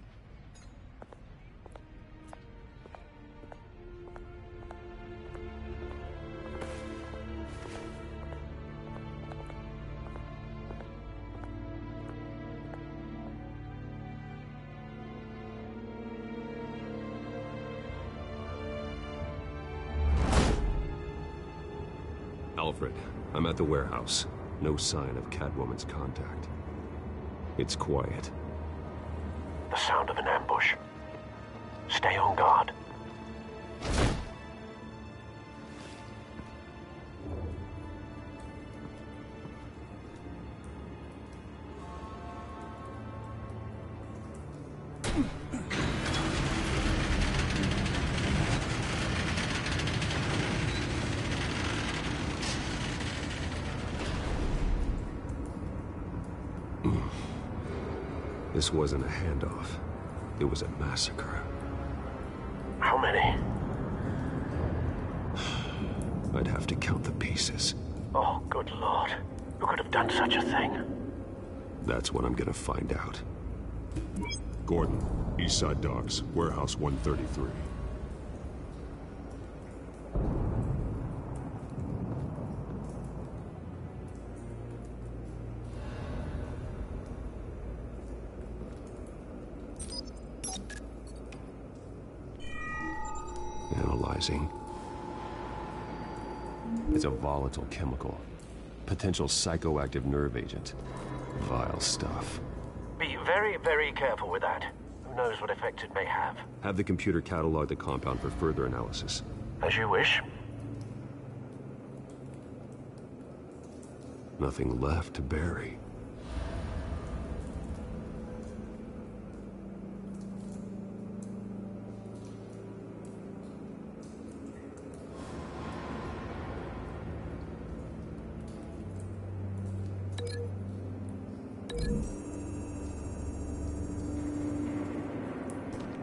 Alfred, I'm at the warehouse. No sign of Catwoman's contact. It's quiet. The sound of an ambush. Stay on guard. This wasn't a handoff. It was a massacre. How many? I'd have to count the pieces. Oh, good Lord. Who could have done such a thing? That's what I'm gonna find out. Gordon, Eastside Docks, Warehouse 133. Analyzing. It's a volatile chemical. Potential psychoactive nerve agent. Vile stuff. Be very, very careful with that. Who knows what effect it may have? Have the computer catalog the compound for further analysis. As you wish. Nothing left to bury.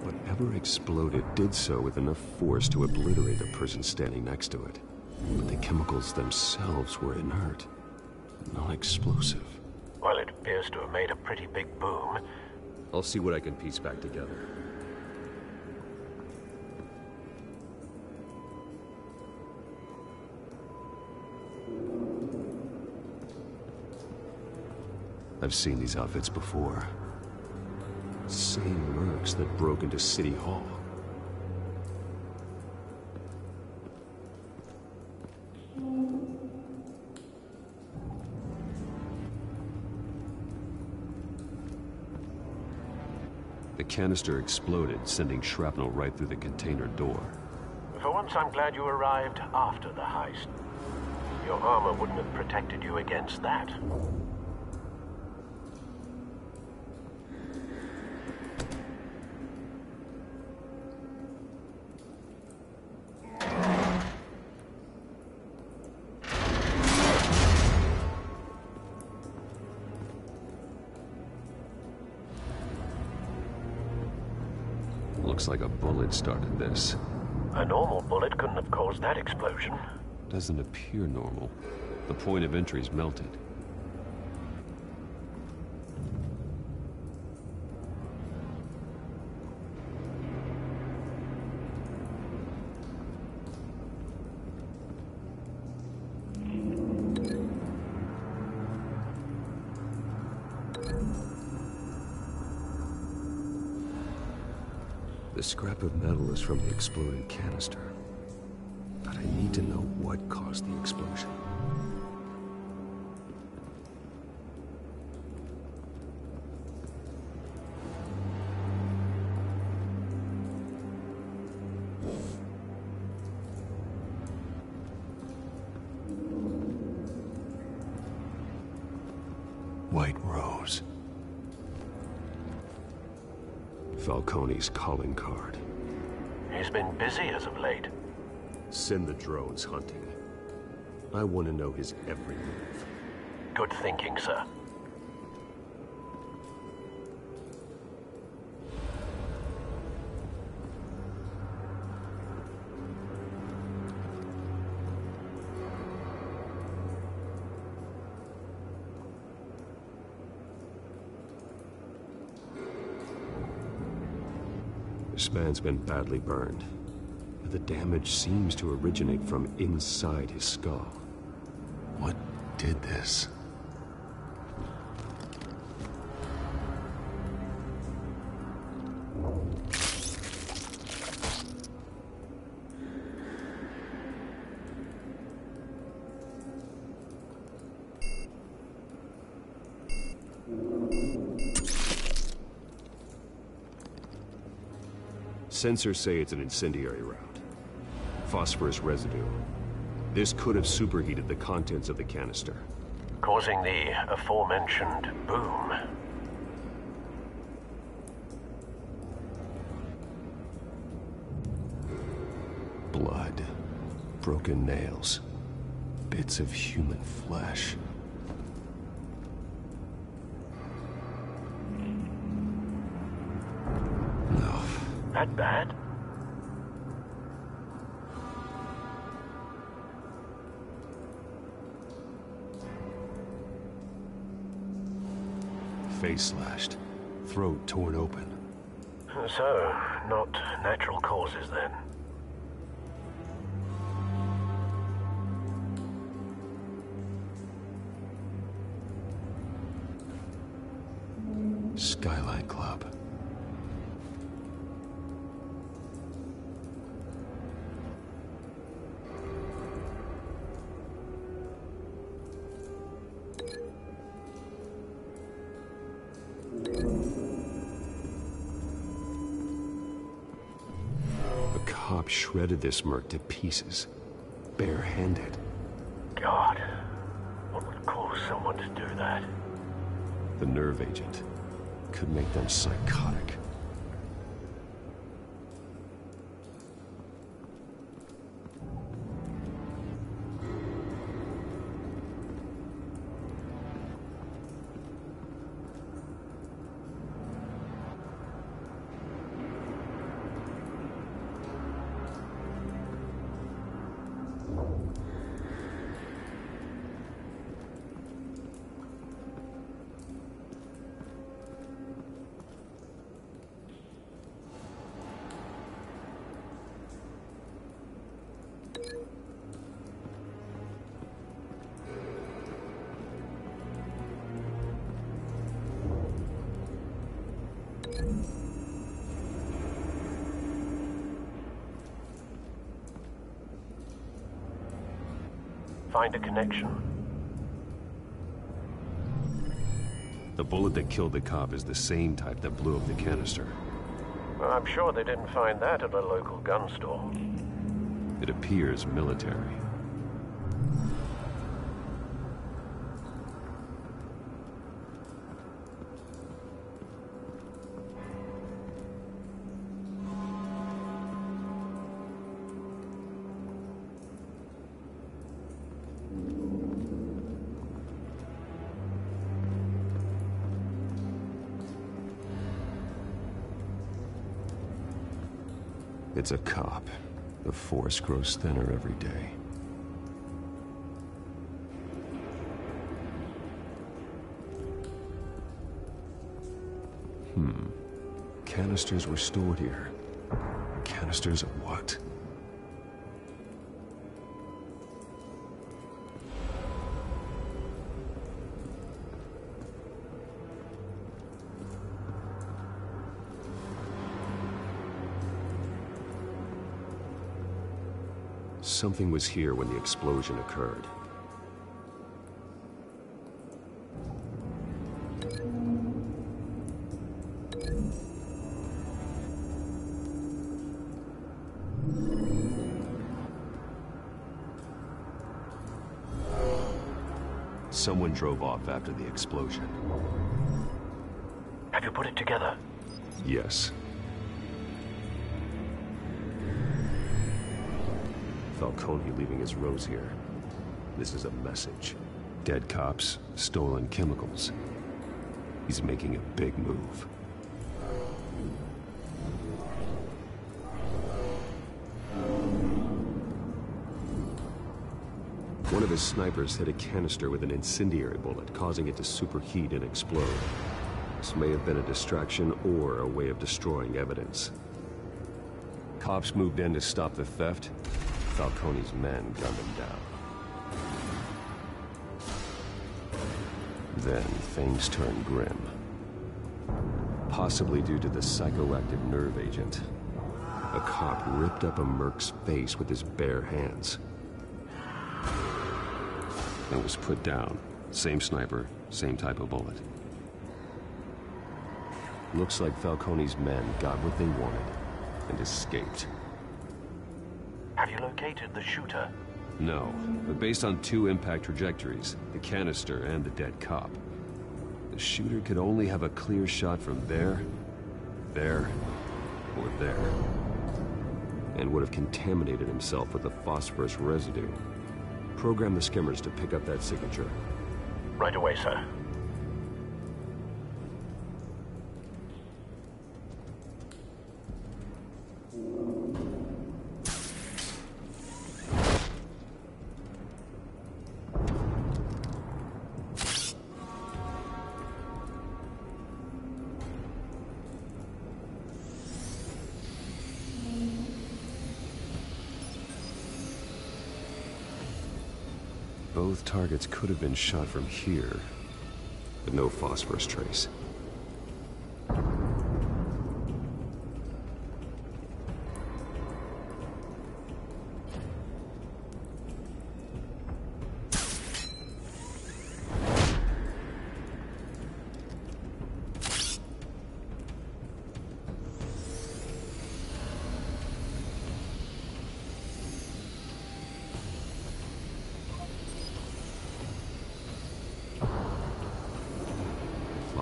Whatever exploded did so with enough force to obliterate the person standing next to it. But the chemicals themselves were inert, non-explosive. Well, it appears to have made a pretty big boom. I'll see what I can piece back together. I've seen these outfits before. Same mercs that broke into City Hall. The canister exploded, sending shrapnel right through the container door. For once, I'm glad you arrived after the heist. Your armor wouldn't have protected you against that. Looks like a bullet started this. A normal bullet couldn't have caused that explosion. Doesn't appear normal. The point of entry's melted. The scrap of metal is from the exploded canister. But I need to know what caused the explosion. White Rose. Falcone's calling card. He's been busy as of late. Send the drones hunting. I want to know his every move. Good thinking, sir. This man's been badly burned, but the damage seems to originate from inside his skull. What did this? Sensors say it's an incendiary route. Phosphorus residue. This could have superheated the contents of the canister, causing the aforementioned boom. Blood. Broken nails. Bits of human flesh. No. That bad? Face slashed. Throat torn open. So, not natural causes then. Skyline Club. Cop shredded this merc to pieces, bare-handed. God, what would cause someone to do that. The nerve agent could make them psychotic. Find a connection. The bullet that killed the cop is the same type that blew up the canister. Well, I'm sure they didn't find that at a local gun store. It appears military. It's a cop. The force grows thinner every day. Canisters were stored here. Canisters of what? Something was here when the explosion occurred. Someone drove off after the explosion. Have you put it together? Yes. Falcone leaving his rose here. This is a message. Dead cops, stolen chemicals. He's making a big move. One of his snipers hit a canister with an incendiary bullet, causing it to superheat and explode. This may have been a distraction or a way of destroying evidence. Cops moved in to stop the theft. Falcone's men gunned him down. Then things turned grim. Possibly due to the psychoactive nerve agent. A cop ripped up a merc's face with his bare hands. And was put down. Same sniper, same type of bullet. Looks like Falcone's men got what they wanted and escaped. Have you located the shooter? No, but based on two impact trajectories, the canister and the dead cop, the shooter could only have a clear shot from there, or there, and would have contaminated himself with the phosphorus residue. Program the skimmers to pick up that signature. Right away, sir. Both targets could have been shot from here, but no phosphorus trace.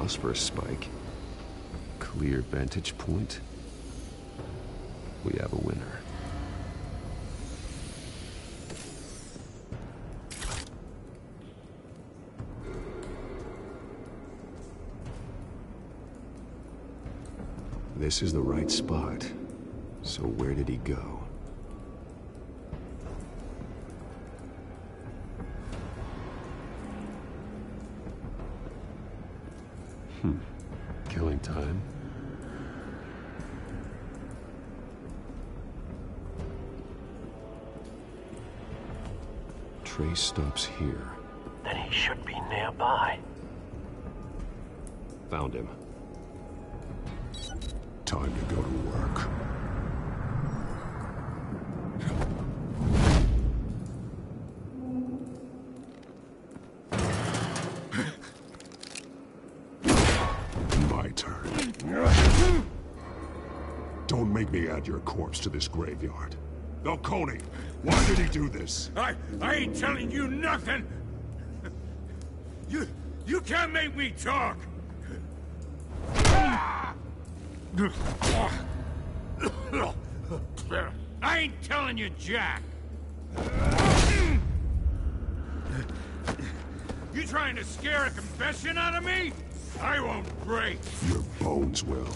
phosphorus spike. Clear vantage point. We have a winner. This is the right spot. So where did he go? Killing time. Trace stops here. Then he should be nearby. Found him. Time to go to work. My turn. Don't make me add your corpse to this graveyard. Falcone, why did he do this? I ain't telling you nothing! You can't make me talk! I ain't telling you, Jack! You trying to scare a confession out of me? I won't break! Your bones will.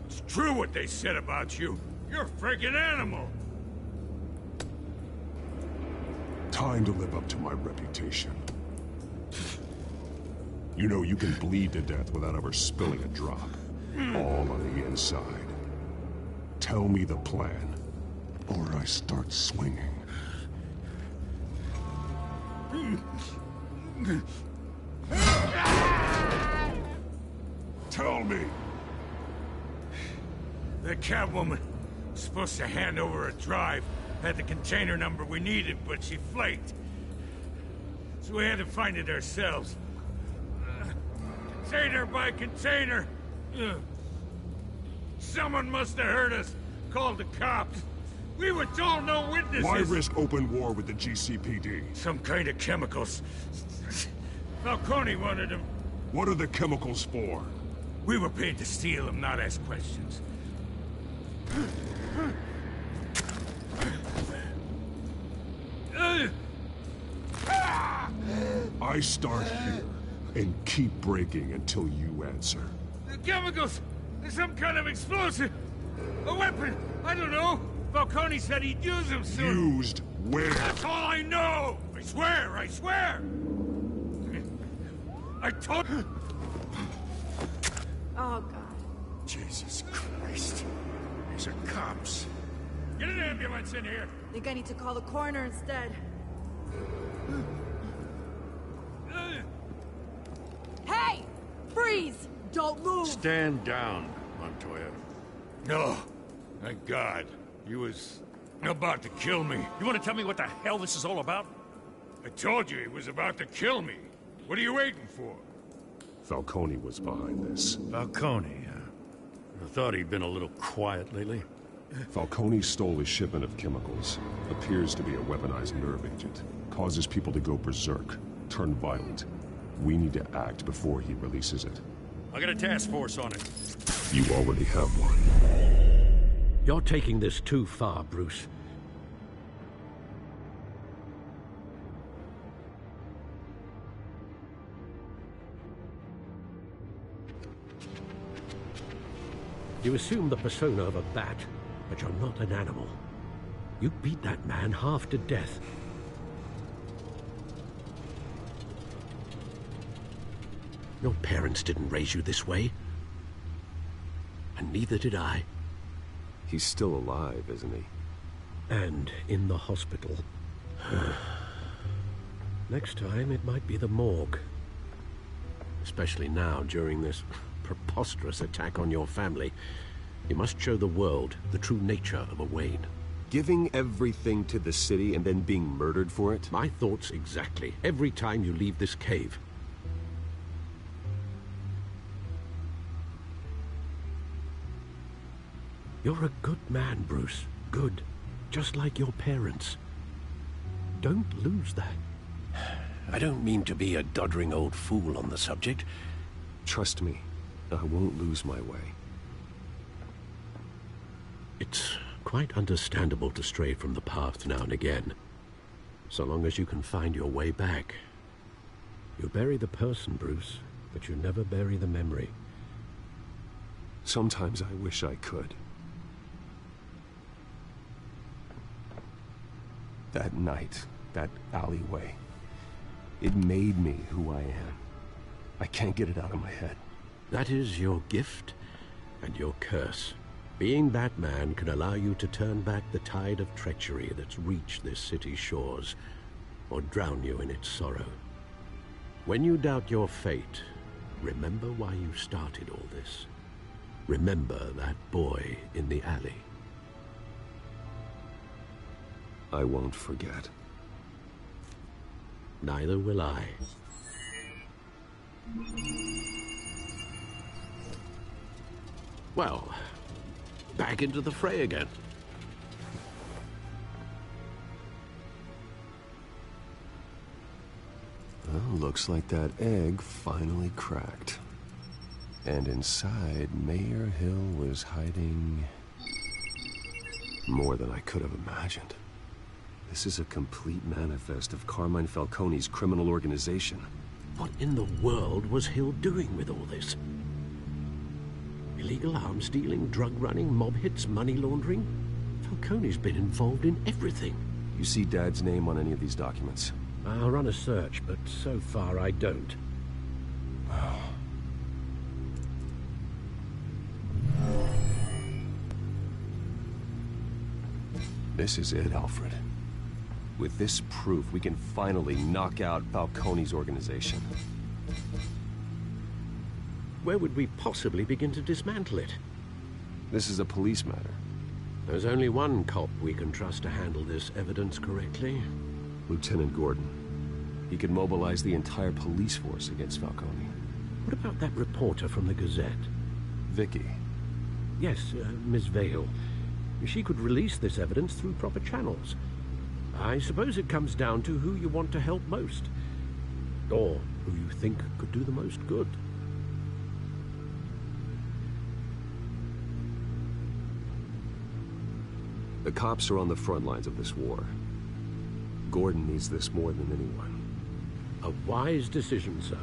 It's true what they said about you. You're a freaking animal! Time to live up to my reputation. You know you can bleed to death without ever spilling a drop. All on the inside. Tell me the plan, or I start swinging. Tell me! The Catwoman was supposed to hand over a drive. Had the container number we needed, but she flaked. So we had to find it ourselves. Container by container. Someone must have heard us. Called the cops. We were told no witnesses. Why risk open war with the GCPD? Some kind of chemicals. Falcone wanted them. What are the chemicals for? We were paid to steal them, not ask questions. I start here and keep breaking until you answer. The chemicals! There's some kind of explosive! A weapon! I don't know! Falcone said he'd use them soon! Used where? That's all I know! I swear! I swear! I told... Oh, God. Jesus Christ. These are cops. Get an ambulance in here! Think I need to call the coroner instead. Hey! Freeze! Don't move! Stand down, Montoya. No. Thank God. He was about to kill me. You want to tell me what the hell this is all about? I told you he was about to kill me. What are you waiting for? Falcone was behind this. Falcone, I thought he'd been a little quiet lately. Falcone stole a shipment of chemicals. Appears to be a weaponized nerve agent. Causes people to go berserk, turn violent. We need to act before he releases it. I got a task force on it. You already have one. You're taking this too far, Bruce. You assume the persona of a bat, but you're not an animal. You beat that man half to death. Your parents didn't raise you this way. And neither did I. He's still alive, isn't he? And in the hospital. Next time, it might be the morgue. Especially now, during this preposterous attack on your family. You must show the world the true nature of a Wayne. Giving everything to the city and then being murdered for it? My thoughts exactly. Every time you leave this cave. You're a good man, Bruce. Good. Just like your parents. Don't lose that. I don't mean to be a doddering old fool on the subject. Trust me, I won't lose my way. It's quite understandable to stray from the path now and again. So long as you can find your way back. You bury the person, Bruce, but you never bury the memory. Sometimes I wish I could. That night, that alleyway, it made me who I am. I can't get it out of my head. That is your gift and your curse. Being that man can allow you to turn back the tide of treachery that's reached this city's shores, or drown you in its sorrow. When you doubt your fate, remember why you started all this. Remember that boy in the alley. I won't forget. Neither will I. Well, back into the fray again. Well, looks like that egg finally cracked. And inside, Mayor Hill was hiding more than I could have imagined. This is a complete manifest of Carmine Falcone's criminal organization. What in the world was Hill doing with all this? Illegal arms dealing, drug running, mob hits, money laundering? Falcone's been involved in everything. You see Dad's name on any of these documents? I'll run a search, but so far I don't. This is it, Alfred. With this proof, we can finally knock out Falcone's organization. Where would we possibly begin to dismantle it? This is a police matter. There's only one cop we can trust to handle this evidence correctly. Lieutenant Gordon. He could mobilize the entire police force against Falcone. What about that reporter from the Gazette? Vicky. Yes, Miss Vale. She could release this evidence through proper channels. I suppose it comes down to who you want to help most. Or who you think could do the most good. The cops are on the front lines of this war. Gordon needs this more than anyone. A wise decision, sir.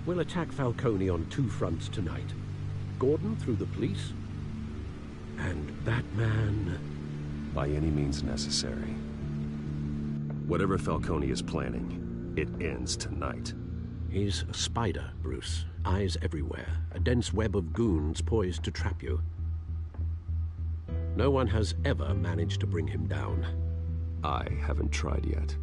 We'll attack Falcone on two fronts tonight. Gordon through the police, and that man... By any means necessary. Whatever Falcone is planning, it ends tonight. He's a spider, Bruce. Eyes everywhere. A dense web of goons poised to trap you. No one has ever managed to bring him down. I haven't tried yet.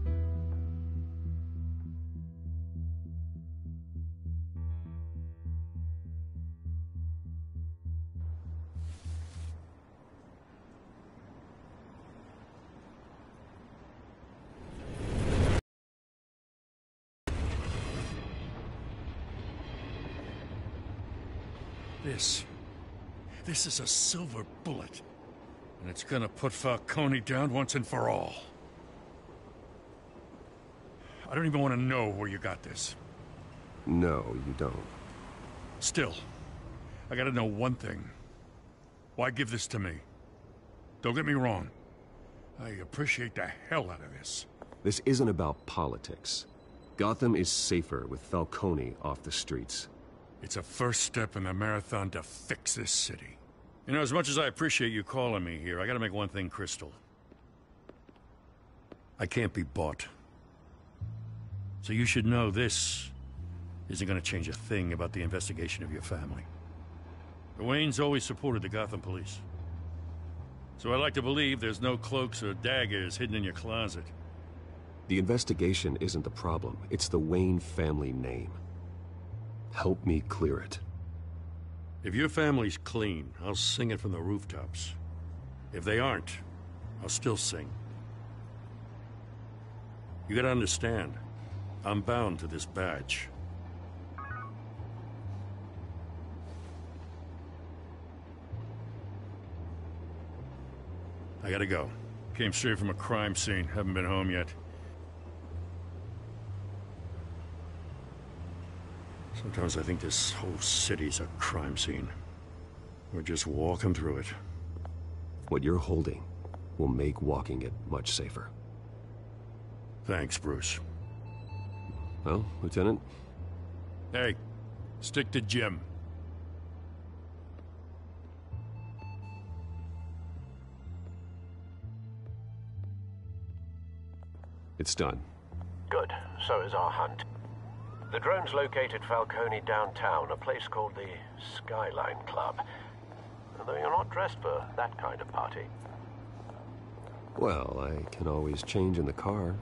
This is a silver bullet. And it's gonna put Falcone down once and for all. I don't even want to know where you got this. No, you don't. Still, I gotta know one thing. Why give this to me? Don't get me wrong. I appreciate the hell out of this. This isn't about politics. Gotham is safer with Falcone off the streets. It's a first step in the marathon to fix this city. You know, as much as I appreciate you calling me here, I gotta make one thing crystal. I can't be bought. So you should know this isn't gonna change a thing about the investigation of your family. The Waynes always supported the Gotham police. So I like to believe there's no cloaks or daggers hidden in your closet. The investigation isn't the problem. It's the Wayne family name. Help me clear it. If your family's clean, I'll sing it from the rooftops. If they aren't, I'll still sing. You gotta understand, I'm bound to this badge. I gotta go. Came straight from a crime scene. Haven't been home yet. Sometimes I think this whole city's a crime scene. We're just walking through it. What you're holding will make walking it much safer. Thanks, Bruce. Well, Lieutenant? Hey, stick to Jim. It's done. Good. So is our hunt. The drone's located Falcone downtown, a place called the Skyline Club. Though you're not dressed for that kind of party. Well, I can always change in the car.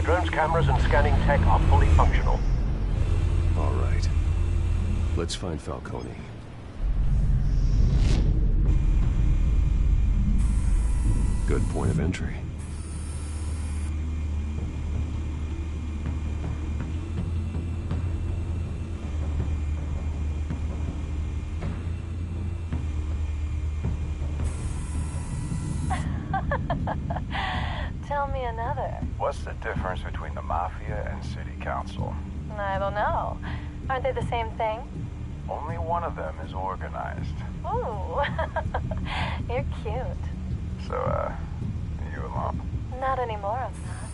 Drone's cameras and scanning tech are fully functional. All right. Let's find Falcone. Good point of entry. Tell me another. What's the difference between the Mafia and City Council? I don't know. Aren't they the same thing? Only one of them is organized. Ooh. You're cute. So, are you alone? Not anymore, I'm not.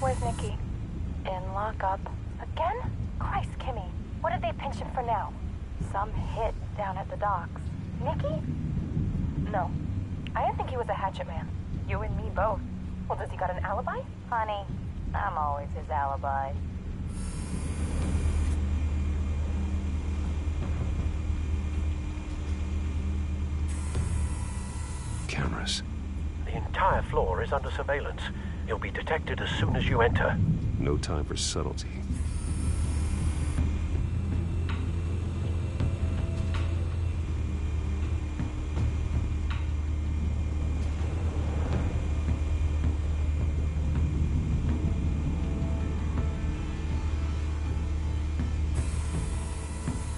Where's Nicky? In lockup. Again? Christ, Kimmy. What did they pinch him for now? Some hit down at the docks. Nicky? No. I didn't think he was a hatchet man. You and me both. Well, does he got an alibi? Honey, I'm always his alibi. Cameras. The entire floor is under surveillance. You'll be detected as soon as you enter. No time for subtlety.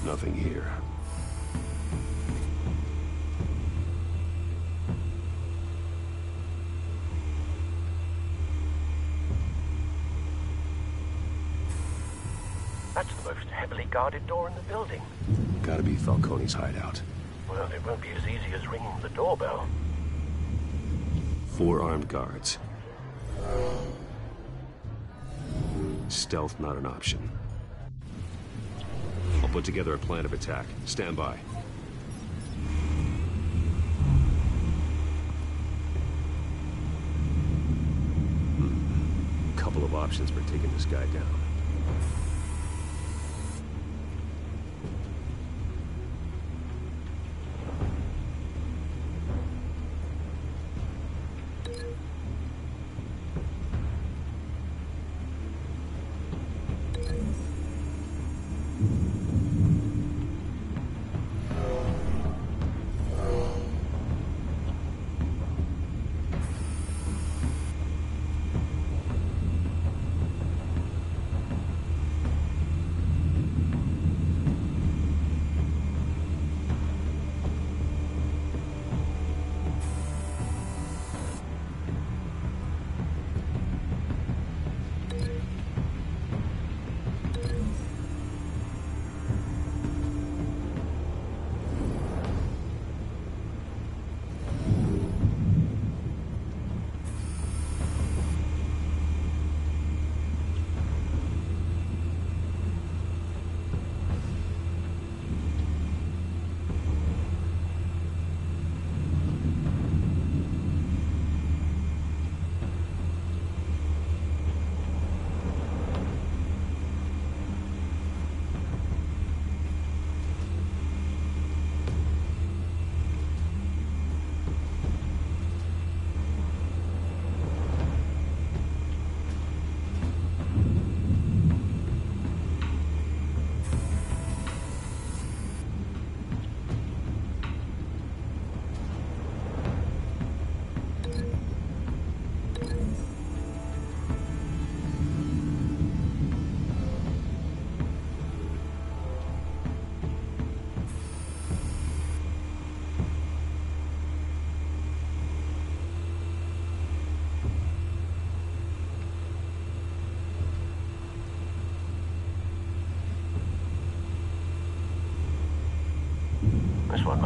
Nothing here. That's the most heavily guarded door in the building. Gotta be Falcone's hideout. Well, it won't be as easy as ringing the doorbell. 4 armed guards. Stealth not an option. I'll put together a plan of attack. Stand by. Couple of options for taking this guy down.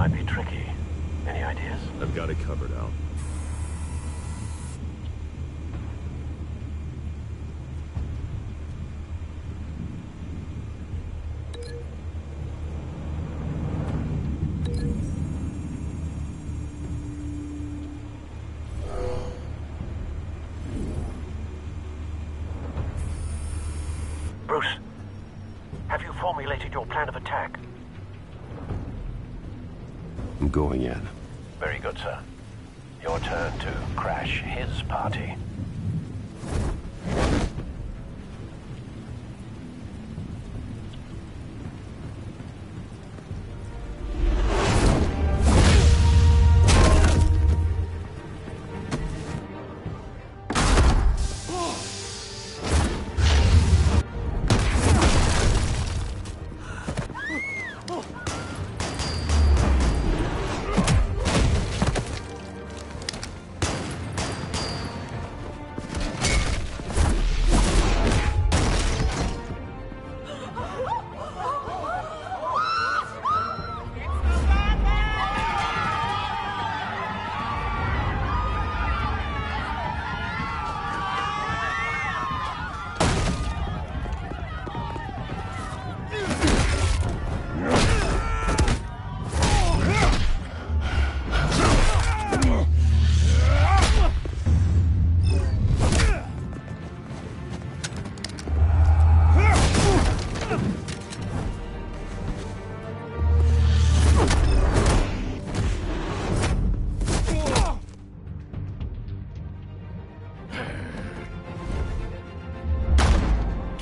might be tricky. Any ideas? I've got it covered, Al. Bruce, have you formulated your plan of attack? I'm going in. Very good, sir. Your turn to crash his party.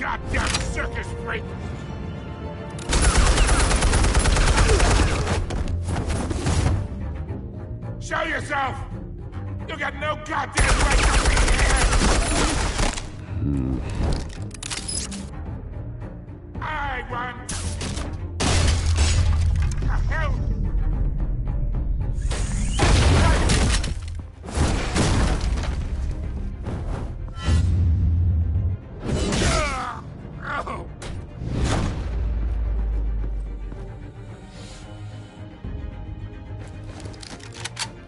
Goddamn circus freak! Show yourself! You got no goddamn right to be here! I won! The hell?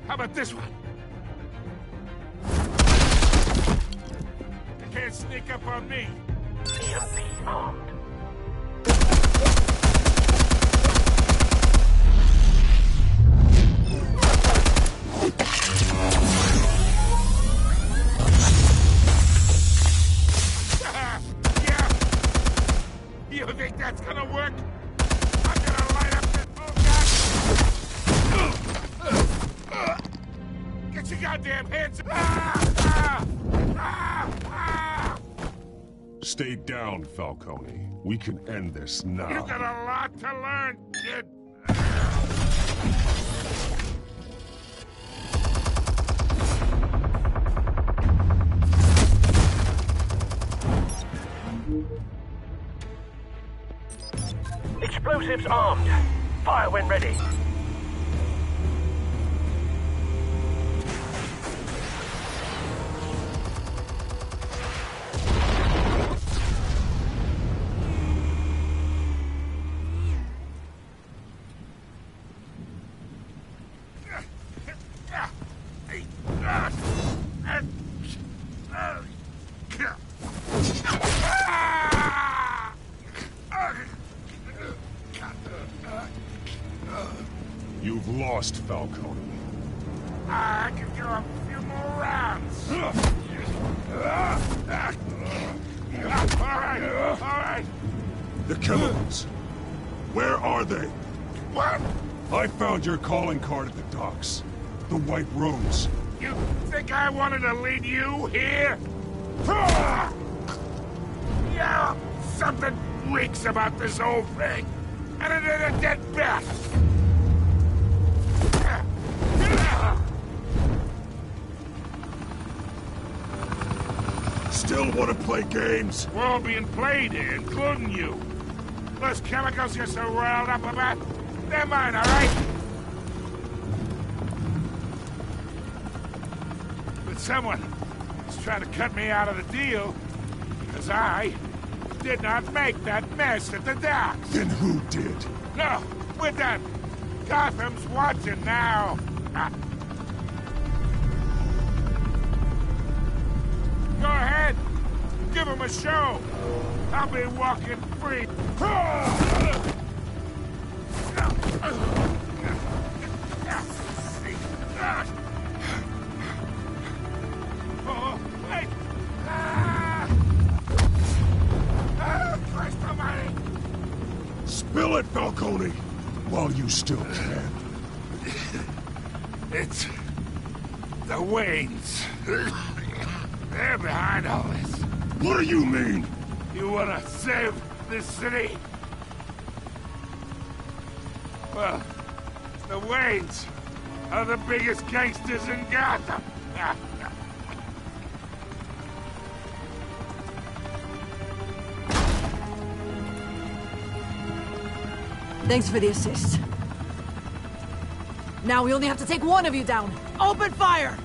How about this one? They can't sneak up on me. EMP armed. Yeah. You think that's gonna work? I'm gonna light up this bullshit. Get your goddamn hands up! Stay down, Falcone. We can end this now. You got a lot to learn, kid. Explosives armed. Fire when ready. You've lost, Falcone. I can go a few more rounds. All right. The chemicals. Where are they? What? I found your calling card at the docks. The White Rose. You think I wanted to lead you here? Yeah, something reeks about this whole thing. And it is a dead bat. Still want to play games? We're all being played here, including you. Those chemicals you're so riled up about, they're mine, all right? But someone is trying to cut me out of the deal because I did not make that mess at the docks. Then who did? No, we're done. Gotham's watching now! Go ahead! Give him a show! I'll be walking free! Oh, wait! Christ almighty! Spill it, Falcone! While you still can. It's... the Waynes. They're behind all this. What do you mean? You wanna save this city? Well, the Waynes are the biggest gangsters in Gotham. Thanks for the assist. Now we only have to take one of you down. Open fire!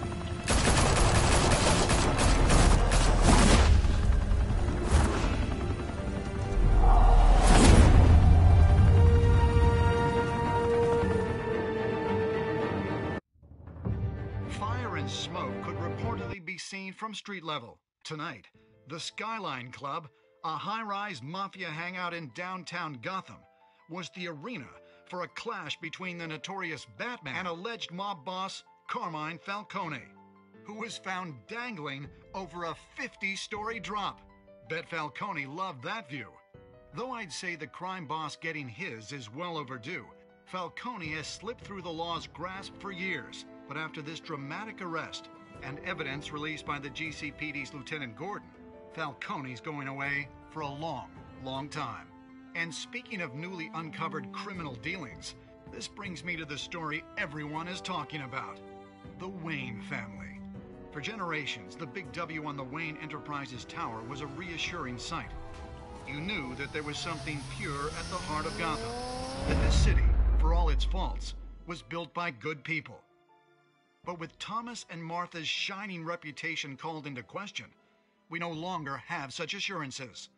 Fire and smoke could reportedly be seen from street level. Tonight, the Skyline Club, a high-rise mafia hangout in downtown Gotham, was the arena for a clash between the notorious Batman and alleged mob boss Carmine Falcone, who was found dangling over a 50-story drop. Bet Falcone loved that view. Though I'd say the crime boss getting his is well overdue, Falcone has slipped through the law's grasp for years. But after this dramatic arrest and evidence released by the GCPD's Lieutenant Gordon, Falcone's going away for a long, long time. And speaking of newly uncovered criminal dealings, this brings me to the story everyone is talking about. The Wayne family. For generations, the big W on the Wayne Enterprises Tower was a reassuring sight. You knew that there was something pure at the heart of Gotham. That this city, for all its faults, was built by good people. But with Thomas and Martha's shining reputation called into question, we no longer have such assurances.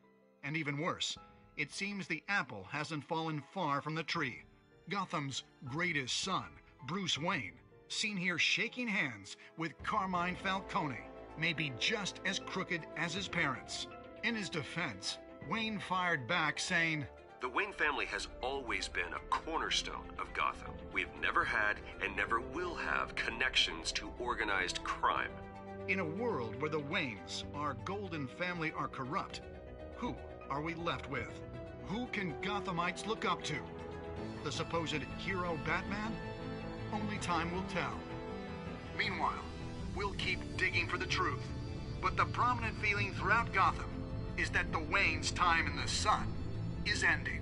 And even worse, it seems the apple hasn't fallen far from the tree. Gotham's greatest son, Bruce Wayne, seen here shaking hands with Carmine Falcone, may be just as crooked as his parents. In his defense, Wayne fired back saying, "The Wayne family has always been a cornerstone of Gotham. We've never had and never will have connections to organized crime." In a world where the Waynes, our golden family, are corrupt, who are we left with? Who can Gothamites look up to? The supposed hero Batman? Only time will tell. Meanwhile, we'll keep digging for the truth. But the prominent feeling throughout Gotham is that the Waynes' time in the sun is ending.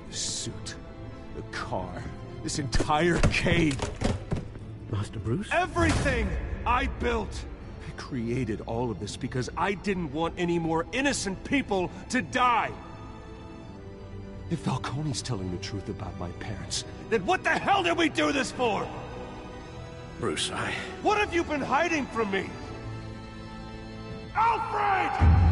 The suit, the car, this entire cave. Master Bruce? Everything I built! I created all of this because I didn't want any more innocent people to die! If Falcone's telling the truth about my parents, then what the hell did we do this for? Bruce, What have you been hiding from me? Alfred!